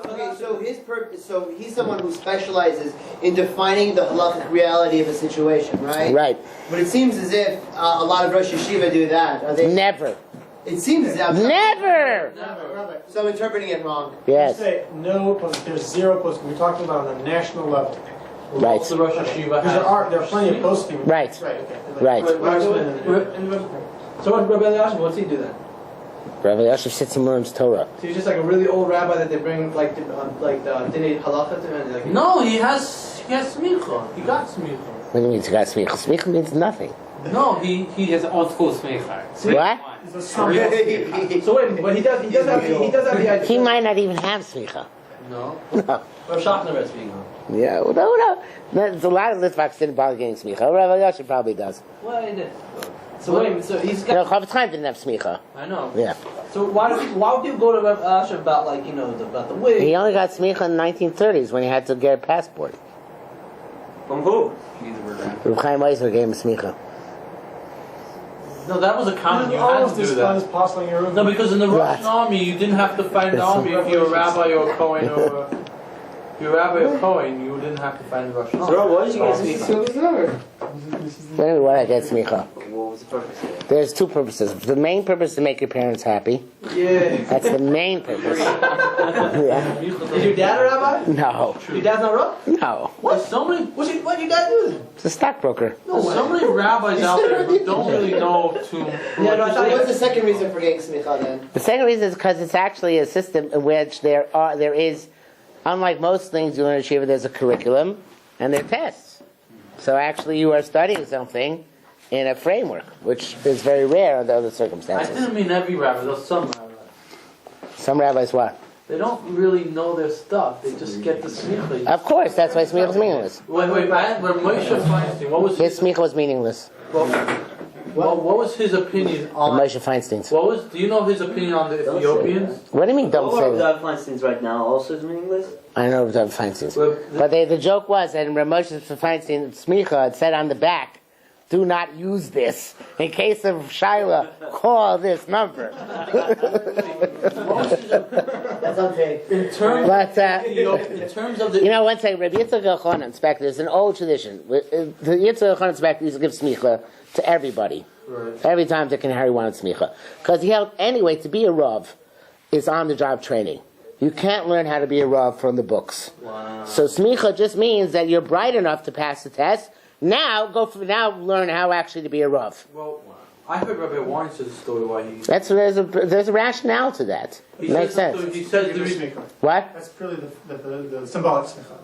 Okay, so his purpose, so he's someone who specializes in defining the halachic reality of a situation, right? Right. But it seems as if a lot of Rosh Yeshiva do that. Are they? Never. It seems as if Never. So I'm interpreting it wrong. Yes. Say no post. There's 0 post. We're talking about on the national level. Right. The Rosh Yeshiva Because there are plenty of posts. Right. Right. Okay. Right. So what Rabbi Eliashib, what's he do then? Rabbi Yosef sits and learns Torah. So he's just like a really old rabbi that they bring like the Dinei Halacha to, and like. No, he has smicha. He got smicha. What do you mean, got smicha? Smicha means nothing. No, he He has old school smicha. What? So wait, but he does have the idea. He might not even have smicha. no. No. Rav Shachner is speaking on. Yeah, well, no. There's a lot of Litvaks didn't bother getting smicha. Rabbi Yosef probably does. Well, it is. So wait a minute, so he's You know, got. Chofetz Chaim didn't have smicha. I know. Yeah. So why would you go to Rav Asher about like about the wig? He only got smicha in the 1930s when he had to get a passport. From who? Reb Chaim Eisner gave him smicha. No, that was a common. You had to do that. No, because in the Russian army, you didn't have to find the army if you're a rabbi or a Kohen or if you're a rabbi or a Kohen, you didn't have to find the Russian army. So why did you get smicha? Anyway, why I get smicha? What was the purpose of it? There's two purposes. The main purpose is to make your parents happy. Yeah. That's the main purpose. Yeah. Is your dad a rabbi? No. Your dad's not Rav? No. What? So many, What your dad do? It's a stockbroker. so many rabbis out there who don't really know too. Yeah, no, I thought What's the second reason for getting smicha then? The second reason is because it's actually a system in which there is, unlike most things you learn at Shiva, there's a curriculum and there are tests. So actually you are studying something in a framework, which is very rare under other I circumstances. didn't mean every rabbi, though some rabbis. Some rabbis what? They don't really know their stuff. They just get the smicha. Of course, that's why smicha is meaningless. Wait, when Moshe Feinstein, what was His smicha was meaningless. what was his opinion on? Moshe Feinstein's. Do you know his opinion on the Ethiopians? What do you mean don't say that? Rav Feinstein's right now also is meaningless? I know Rav Feinstein's. Well, But the joke was that in Rav Moshe Feinstein smicha, it said on the back, do not use this. In case of Shaila, call this number. That's unfair. In terms, But, in terms of the you know, one second, Rabbi Yitzchak Elchanan Spektor, there's an old tradition. The Yitzchak Elchanan Spektor used to give smicha to everybody. Right. Every time Dick and Harry wanted smicha. Because he held, anyway, to be a Rav is on-the-job training. You can't learn how to be a Rav from the books. Wow. So smicha just means that you're bright enough to pass the test. Now learn how actually to be a Rav. Well, I heard Rabbi Weinstein's story why he. There's a rationale to that. He Makes says sense. He says the reason. What? That's purely the symbolic smicha.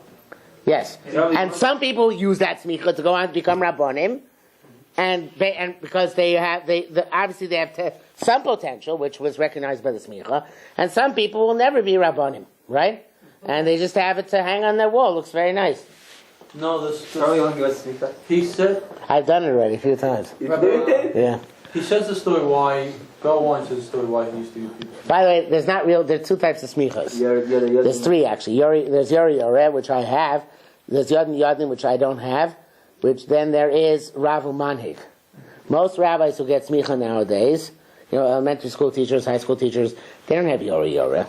Yes. And some people use that smicha to go on to become rabbonim, and because obviously they have some potential, which was recognized by the smicha, and some people will never be rabbonim, right? And they just have it to hang on their wall. Looks very nice. No, smicha. He said. I've done it already a few times. Yeah. He says the story why. Go on to the story why he used to use people. By the way, there are two types of smichas. There's three actually. There's Yori Yoreh, which I have. There's Yodin Yodin, which I don't have. Which then there is Ravu Manhig. Most rabbis who get smicha nowadays, elementary school teachers, high school teachers, they don't have Yori Yoreh.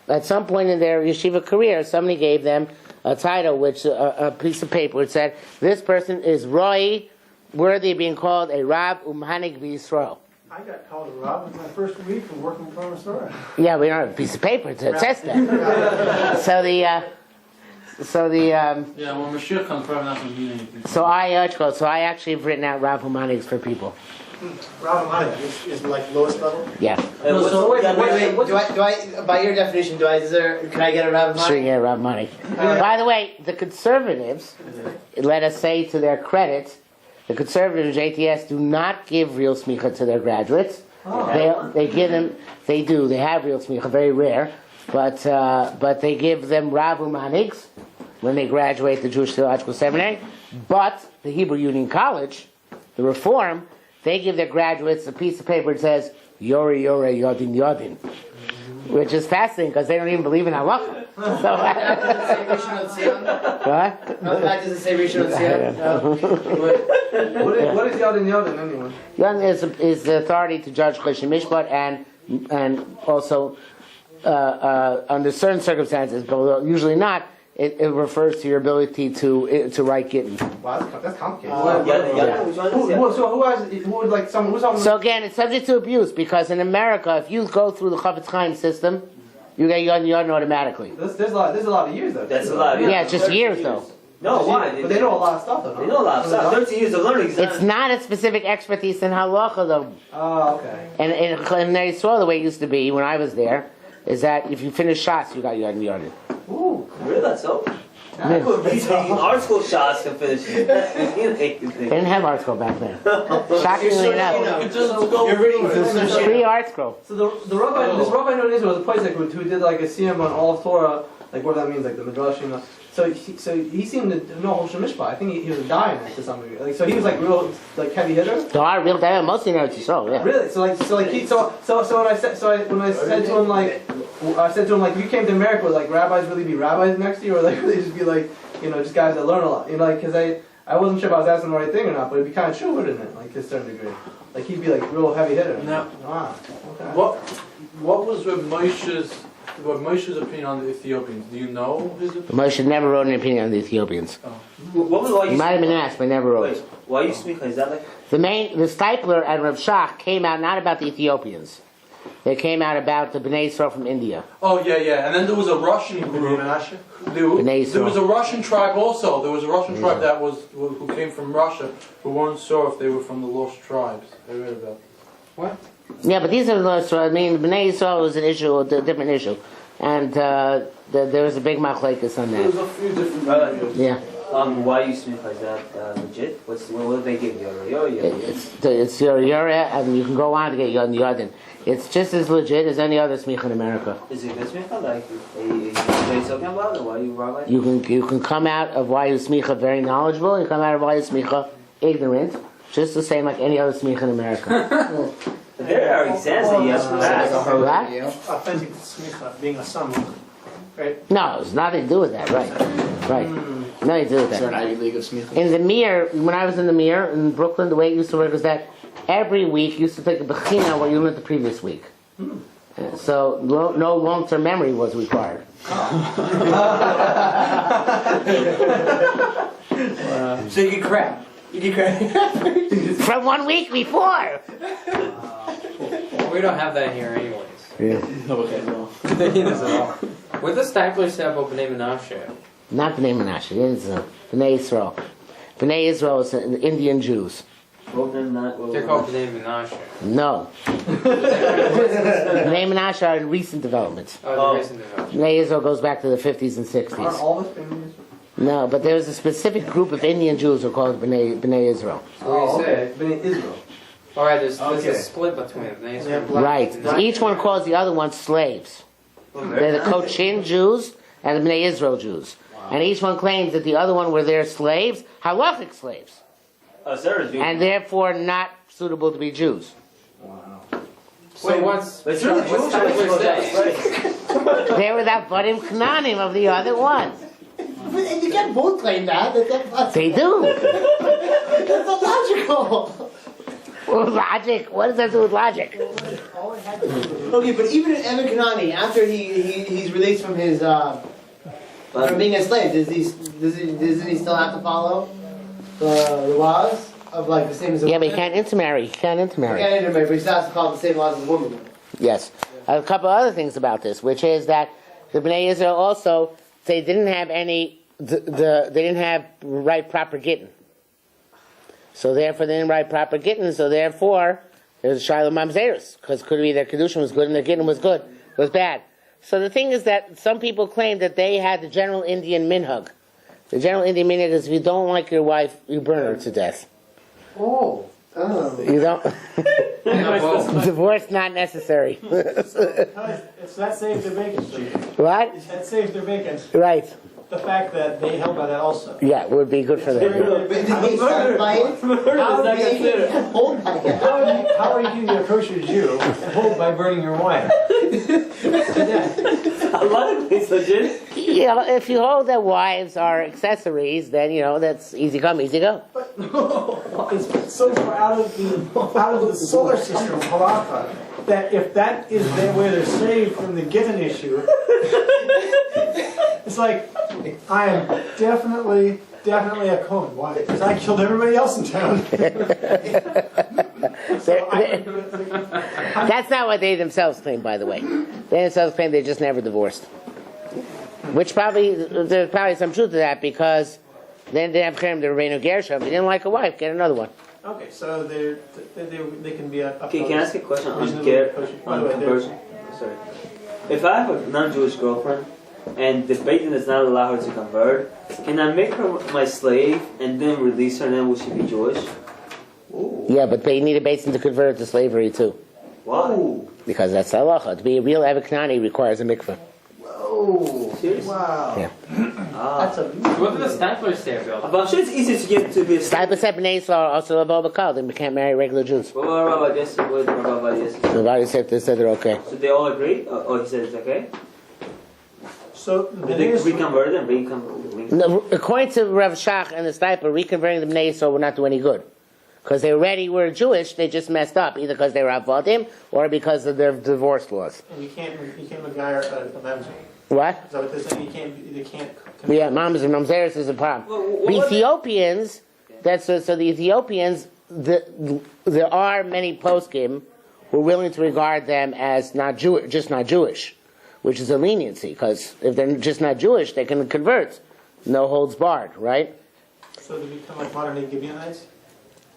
At some point in their yeshiva career, somebody gave them a title, which a piece of paper, which said, "This person is Roy, worthy of being called a Rab Umhanig B'Yisrael." I got called a Rav in my first week from working from a store. Yeah, we don't have a piece of paper to attest that. So the Yeah, when Mashiach comes, probably not going to mean anything. So I actually have written out Rav Humanics for people. Rav Mahalik is like lowest level. Yeah. Wait. Do I? By your definition, can I get a rabbi? Sure, yeah, Rav Humanic. By the way, the conservatives, let us say to their credit, the conservatives, JTS, do not give real smicha to their graduates. They give them. They do. They have real smicha, very rare, but they give them Rav Humanics when they graduate the Jewish Theological Seminary. But the Hebrew Union College, the Reform, they give their graduates a piece of paper that says Yori Yore Yodin Yodin, which is fascinating because they don't even believe in halacha. What? That doesn't say Rishon LeZion. What is Yodin Yodin anyway? Yodin is the authority to judge Choshen Mishpat and also under certain circumstances, but usually not. It refers to your ability to write Gittin. Wow, that's complicated. So again, it's subject to abuse because in America, if you go through the Chofetz Chaim system, you get Yodin Yodin automatically. There's a lot of years though. That's a lot. Yeah, it's just years though. No, why? But they know a lot of stuff though. They know a lot of stuff. 13 years of learning. It's not a specific expertise in halacha though. Oh, okay. And in Yisrael, the way it used to be when I was there, is that if you finish shots, you got Yodin Yodin. Ooh, really? That's so? Yes. These art school shots can finish. They didn't have art school back then. Shockingly enough. You're reading There's free art school. So the rabbi, this rabbi I know in Israel was a place who did like a siyum on all of Torah, like what that means, like the midrashim. So he seemed to know Hoshe Mishpah. I think he was a Dayan to some degree. Like, so he was like real like heavy hitter. Real Dayan, mostly in Eretz Yisrael, yeah. Really? So when I said to him like, if you came to America, would like rabbis really be rabbis next year, or like would they just be like, just guys that learn a lot? Like, because I wasn't sure if I was asking the right thing or not, but it'd be kind of true, wouldn't it? Like to a certain degree. Like he'd be like real heavy hitter. Now, okay. what was Moshe's opinion on the Ethiopians? Do you know his opinion? Moshe never wrote an opinion on the Ethiopians. Oh. What was He might have been asked, but never wrote. Why you speak? Is that like the Steipler and Rav Shach came out not about the Ethiopians. They came out about the Bnei Yisrael from India. Oh yeah. And then there was a Russian group. There was a Russian tribe also. There was a Russian tribe who came from Russia who weren't sure if they were from the lost tribes. I read about. What? Yeah, but these are the lost tribes. I mean, Bnei Yisrael was an issue, a different issue, and there was a big machlekes on There was that. a few different. Yeah. why you speak like that? Legit? What do they give you? It's your Yura, and you can go on to get Yod Yodin. It's just as legit as any other smicha in America. Is it good smicha? Like, are you talking about it? Why you rabbi? You can come out of why you smicha very knowledgeable, and come out of why you smicha ignorant, just the same like any other smicha in America. There are exams that you have to pass. Authentic smicha, being a samach, right? No, it's nothing to do with that, right? Nothing to do with that. Is there an Ivy League of smicha? In the Meir, when I was in the Meir in Brooklyn, the way it used to work was that every week you used to take a bechina what you learned the previous week. So no long-term memory was required. So you get crap. From 1 week before. We don't have that here anyways. Yeah. Okay, no. They need this at all. What does Stipler say about B'nai Menashe? Not B'nai Menashe. It's B'nai Yisrael. B'nai Yisrael is Indian Jews. They're called B'nai Menashe. No. B'nai Menashe are in recent developments. Oh, recent development. B'nai Yisrael goes back to the 50s and 60s. Aren't all of us B'nai? No, but there was a specific group of Indian Jews who are called B'nai Israel. So we say, B'nai Israel. alright, there's a split between them. B'nai Israel. Right. Each one calls the other one slaves. They're the Cochin Jews and the B'nai Israel Jews. And each one claims that the other one were their slaves, halachic slaves. And therefore not suitable to be Jews. So what's Stipler say? They were that budim knanim of the other one. And you can't both claim that. They do. That's illogical. Well, logic. What does that do with logic? Okay, but even in Evan Kanani, after he's released from his from being a slave, doesn't he still have to follow the laws of like the same as a Yeah, woman? but he can't intermarry. He can't intermarry. He can't intermarry, but he still has to follow the same laws as a woman. Yes. A couple other things about this, which is that the Bnei Israel also, they didn't have any, they didn't have right proper gittin. So therefore they didn't write proper gittin, so therefore there's a Shiloh Mamzerus, because could be their Kedushin was good and their gittin was good, was bad. So the thing is that some people claim that they had the general Indian minhag. The general Indian minhag is if you don't like your wife, you burn her to death. Oh. You don't. Divorce not necessary. It's that saves their bacon. What? That saves their bacon. Right. The fact that they held by that also. Yeah, it would be good for them. But did they stand by it? How did they hold by it? How are you a kosher Jew and hold by burning your wife? A lot of things legit. You know, if you hold that wives are accessories, then that's easy come, easy go. It's so far out of the solar system of halakha that if that is where they're saved from the given issue, it's like I am definitely a Cohen. Why? Because I killed everybody else in town. That's not what they themselves claim, by the way. They themselves claim they just never divorced. Which there's probably some truth to that, because then they have Cherem the Rabbeinu Gershom. If you didn't like a wife, get another one. Okay, so they can be a. Okay, can I ask a question on conversion? Sorry. If I have a non-Jewish girlfriend and the Beit Din does not allow her to convert, can I make her my slave and then release her, and then will she be Jewish? Ooh. Yeah, but they need a Beit Din to convert to slavery too. Why? Because that's halacha. To be a real Eved Knani requires a mikveh. Whoa. serious? Wow. Yeah. That's a. What did the Stiflers say about But I'm sure it's easy to get to be a Stipler said Bnei Yisrael are also Abba they can't marry regular Jews. What about this? What about this? The Rabbi said they're okay. So they all agree? Or he said it's okay? So Did they reconvert them? No, according to Rav Shach and the Stipler, reconverting the Bnei Yisrael would not do any good. Because they already were Jewish, they just messed up, either because they were Avodim or because of their divorce laws. And you can't McGuire a mamzer. What? Is that what they're saying? They can't. Yeah, Mamzeris is a problem. The Ethiopians, so the Ethiopians, there are many poskim who are willing to regard them as not Jewish, which is a leniency, because if they're just not Jewish, they can convert. No holds barred, right? So they become like modern day Gibeonites?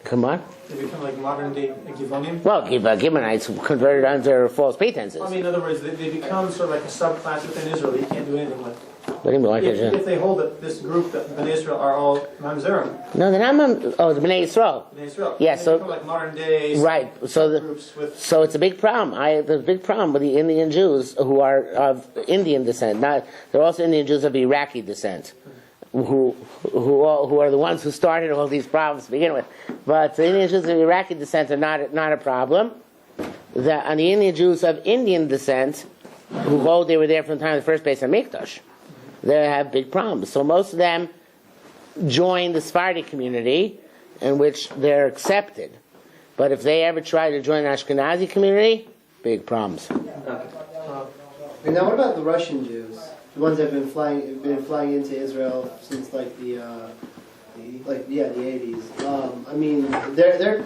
Come on. They become like modern day Gibeonim? Well, Gibeonites converted under false pretenses. I mean, in other words, they become sort of like a subclass within Israel you can't do anything with. What do you mean? Like If they hold that this group, that Bnei Israel, are all Mamzerim. No, they're not the Bnei Yisrael. Bnei Israel. Yeah, They so become like modern day right. So groups with. so it's a big problem. There's a big problem with the Indian Jews who are of Indian descent. They're also Indian Jews of Iraqi descent, who are the ones who started all these problems to begin with. But the Indian Jews of Iraqi descent are not a problem. And the Indian Jews of Indian descent, who hold they were there from the time of the first base of Mikdash, they have big problems. So most of them join the Sephardi community, in which they're accepted. But if they ever try to join the Ashkenazi community, big problems. And now, what about the Russian Jews? The ones that have been flying into Israel since like the 80s. I mean, they're.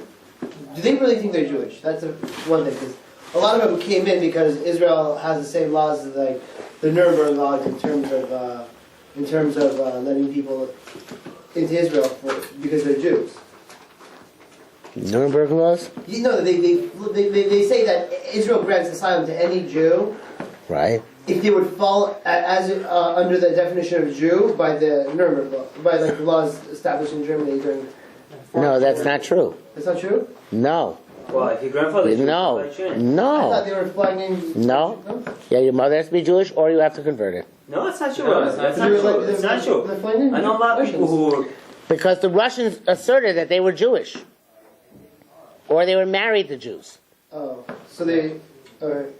Do they really think they're Jewish? That's one thing. Because a lot of them came in because Israel has the same laws as like the Nuremberg laws in terms of letting people into Israel because they're Jews. Nuremberg laws? You know, they say that Israel grants asylum to any Jew, Right. if they would fall under the definition of Jew by the Nuremberg law, by like the laws established in Germany during. No, that's not true. That's not true? No. Well, if your grandfather is No. Jewish, why shouldn't? I No. thought they were flying in. No. Yeah, your mother has to be Jewish or you have to convert it. No, it's not true. No, it's It's not not true. true. It's not true. They're flying in. I know a lot of people who. Because the Russians asserted that they were Jewish. Or they were married to Jews. Oh, so they. Alright.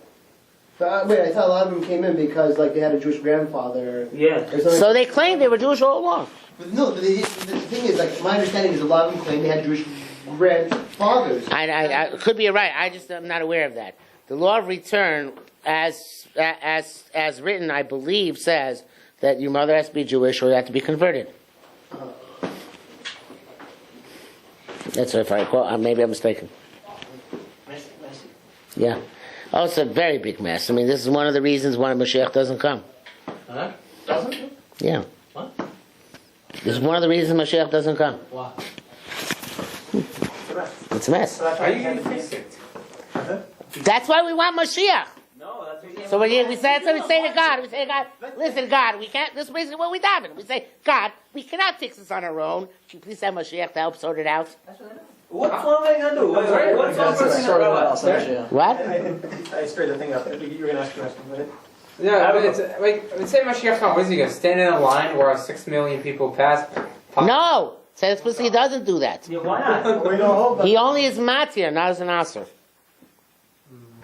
But wait, I thought a lot of them came in because like they had a Jewish grandfather. Yeah. Or something. So they claimed they were Jewish all along. But no, but the thing is, like, my understanding is a lot of them claim they had Jewish grandfathers. I could be right. I'm not aware of that. The law of return, as written, I believe, says that your mother has to be Jewish or you have to be converted. That's what if I recall. Maybe I'm mistaken. Yeah. Oh, it's a very big mess. I mean, this is one of the reasons why Moshiach doesn't come. Huh? Doesn't? Yeah. What? This is one of the reasons Moshiach doesn't come. Why? It's a mess. So that's How why are you you had going to to fix fix it. it? That's why we want Moshiach. No, that's what you So we say to God, listen, God, we can't. This is basically what we daven. We say, God, we cannot fix this on our own. Can you please send Moshiach to help sort it out? What's one thing I do? What's one person Sort of about? else, actually. What? I straightened the thing up. You were going to ask a question. Go ahead. Yeah, but it's like, let's say Mashiach comes, what is he going to stand in a line where 6 million people pass? No. Says explicitly he doesn't do that. Yeah, why not? We don't hold He only is matir, not as an aser.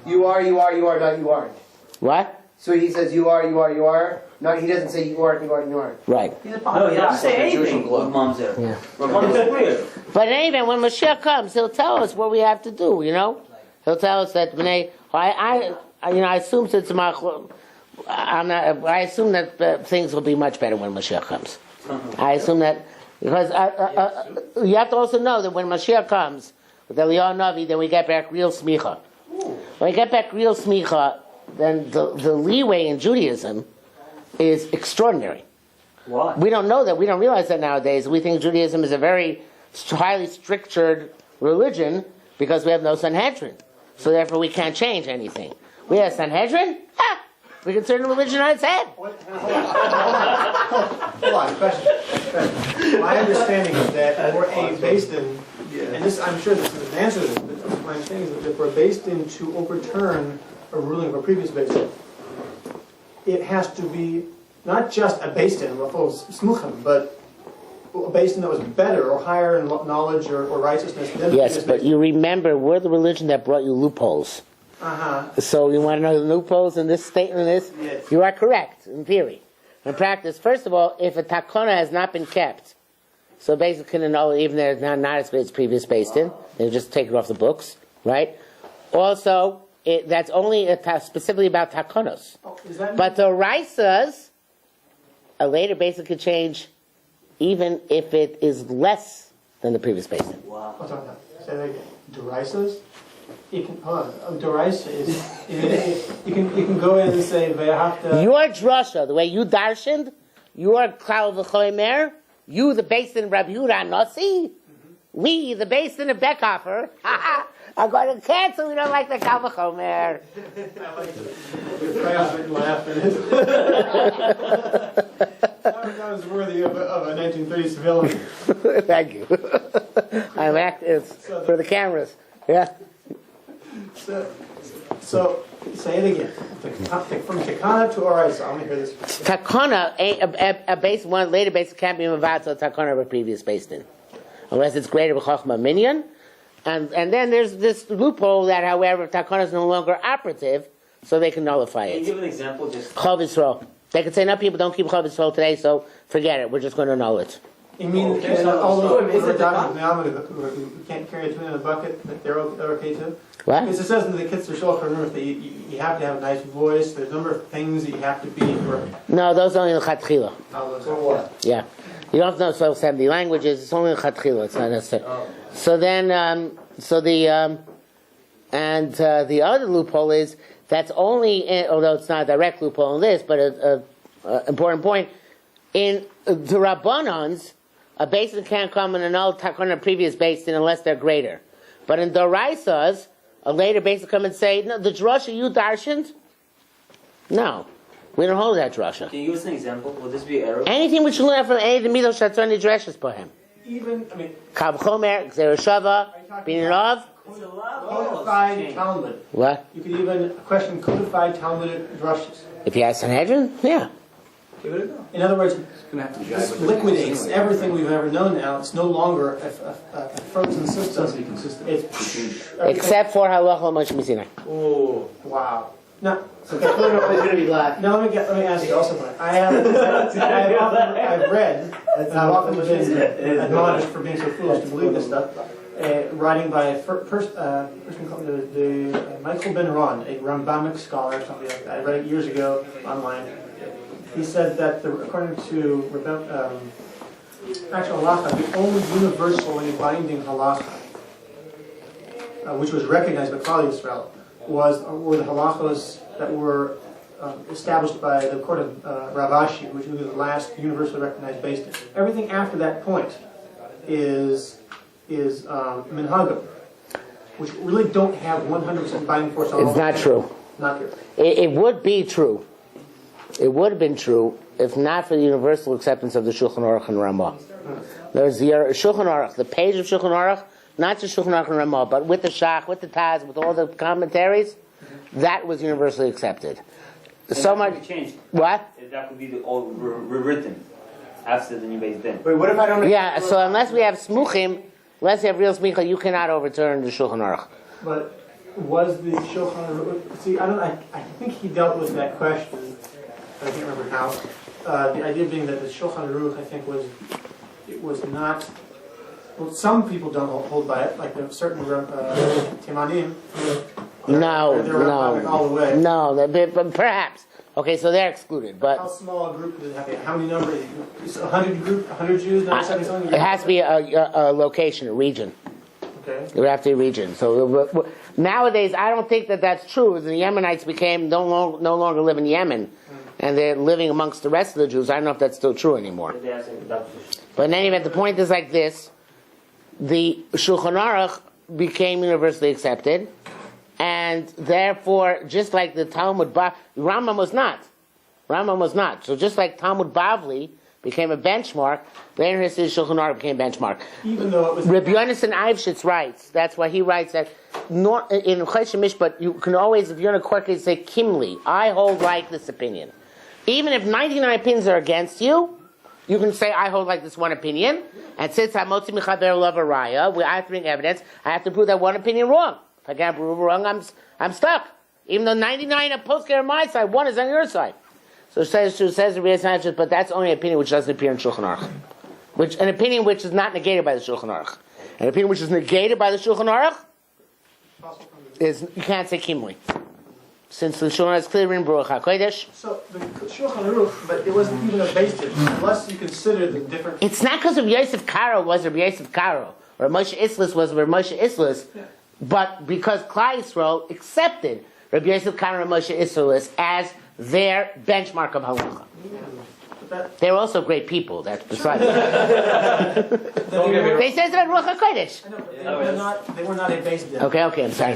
You are, not you aren't. What? So he says you are. Not he doesn't say you aren't. Right. No, he doesn't say anything. What mom's there? Yeah. What mom's there? Weird. But anyway, when Mashiach comes, he'll tell us what we have to do. You know, he'll tell us that I assume since I assume that things will be much better when Mashiach comes. I assume that because you have to also know that when Mashiach comes with Eliyahu Navi, then we get back real smicha. When we get back real smicha, then the leeway in Judaism is extraordinary. Why? We don't know that. We don't realize that nowadays. We think Judaism is a very highly strictured religion because we have no Sanhedrin. So therefore we can't change anything. We have Sanhedrin? We can turn the religion on its head. Hold on, question. My understanding is that for a based in, and this, I'm sure this is an answer to this, but my understanding is that for a based in to overturn a ruling of a previous based in, it has to be not just a beis din, smuchim, but a beis din that was better or higher in knowledge or righteousness than the Yes, previous but beis din. you remember, we're the religion that brought you loopholes. So you want to know the loopholes in this statement is? Yes. You are correct, in theory. In practice, first of all, if a takona has not been kept, so basically can annul it even though it's not as good as previous beis din, they just take it off the books, right? Also, that's only specifically about takonos. But the raisas, a later beis din could change even if it is less than the previous beis din. Wow. Say that again. Derisas? You can, hold on. Derisa is, you can go in and say, Ve'ahavta. Your drasha, the way you darshaned, your Cholov v'chomer, you the beis din Rabbi Yehuda Nasi, we the beis din of Beckhofer, are going to cancel. We don't like the Cholov v'chomer. I like it. My husband laughed at it. That was worthy of a 1930s villain. Thank you. I'm acting for the cameras. Yeah. So say it again. From Takana to Oraisa. I want to hear this. Takana, a base one later base can't be mavad to Takana of a previous beis din, unless it's greater b'chochma minyan. And then there's this loophole that, however, Takana is no longer operative, so they can nullify Can you it. give an example? Just Cholov Yisrael. They could say, no, people don't keep Cholov Yisrael today, so forget it. We're just going to annul it. You mean all those people who are talking who can't carry a tune in a bucket, that they're okay too? What? Because it says in the Kitzur Shulchan Aruch that you have to have a nice voice. There's a number of things that you have to be. No, those are only in the Chatchila. So what? Yeah. You don't have to know 70 languages. It's only in Chatchila. It's not necessary. So then, the other loophole is that's only, although it's not a direct loophole in this, but an important point, in the Rabbanans, a beis din can't come and annul takon a previous beis din unless they're greater. But in Doraisas, a later beis din come and say, no, the drasha you darshaned? No. We don't hold that drasha. can you give us an example? Will this be error? Anything which you learn from any of the middle shatzoni dreshes for him. Even, I mean, Kav chomer, Xereshava, Binanov. It's a lot of codified Talmud. What? You could even question codified Talmudic drushes. If you ask Sanhedrin? Yeah. Give it a go. In other words, this liquidates everything we've ever known now. It's no longer a frozen system. It's Except for halacha Moshe Sinai. Oh, wow. Now, So it's going to be black. now let me ask you also. I've read, and I've often been admonished for being so foolish to believe this stuff. Writing by a person called Michael Ben Ron, a Rambamic scholar or something like that. I read it years ago online. He said that according to actual halacha, the only universally binding halacha, which was recognized by Klal Yisrael, were the halachos that were established by the court of Rav Ashi, which was the last universally recognized beis din. Everything after that point is minhagim, which really don't have 100% binding force on all. It's not true. Not true. It would be true. It would have been true if not for the universal acceptance of the Shulchan Aruch and Ramah. There's the Shulchan Aruch, the page of Shulchan Aruch, not just Shulchan Aruch and Ramah, but with the Shach, with the Taz, with all the commentaries, that was universally accepted. So much. Changed. What? That could be the old rewritten after the new beis din. Wait, what if I don't? Yeah. So unless we have smuchim, unless you have real smicha, you cannot overturn the Shulchan Aruch. But was the Shulchan Aruch? See, I think he dealt with that question. I can't remember how. The idea being that the Shulchan Aruch, I think, was not. Well, some people don't hold by it, like certain Timanim. No, but perhaps. Okay, so they're excluded, but how small a group does it have to be? How many numbers? 100 Jews, not 70 it has to be a location, a region. Okay. It would have to be a region. So nowadays, I don't think that that's true. The Yemenites no longer live in Yemen, and they're living amongst the rest of the Jews. I don't know if that's still true anymore. But in any event, the point is like this: the Shulchan Aruch became universally accepted, and therefore, just like the Talmud Rambam was not. So just like Talmud Bavli became a benchmark, later his Shulchan Aruch became a benchmark. Even though it was Rabbi Yonasan Eivshitz writes, that's why he writes that in Choshen Mishpat, you can always, if you're in a court case, say Kimli, I hold like this opinion. Even if 99 opinions are against you, you can say, I hold like this one opinion. And since I'm motzi michaber love a raya, I have to bring evidence, I have to prove that one opinion wrong. If I can't prove it wrong, I'm stuck. Even though 99 are posted on my side, one is on your side. So it says the Rebbe Sanchez, but that's only an opinion which doesn't appear in Shulchan Aruch. An opinion which is not negated by the Shulchan Aruch. An opinion which is negated by the Shulchan Aruch is, you can't say Kimli. Since the Shulchan Aruch is clearly in Baruch HaKodesh. So the Shulchan Aruch, but it wasn't even a base unless you consider the different. It's not because of Yosef Karo was Rabbi Yosef Karo, or Moshe Islis was Rabbi Moshe Islis, but because Klal Yisrael accepted Rabbi Yosef Karo and Moshe Islis as their benchmark of halacha. They're also great people. That's beside it. They said it about Ruach HaKodesh. I know, but they were not a base. Okay, I'm sorry.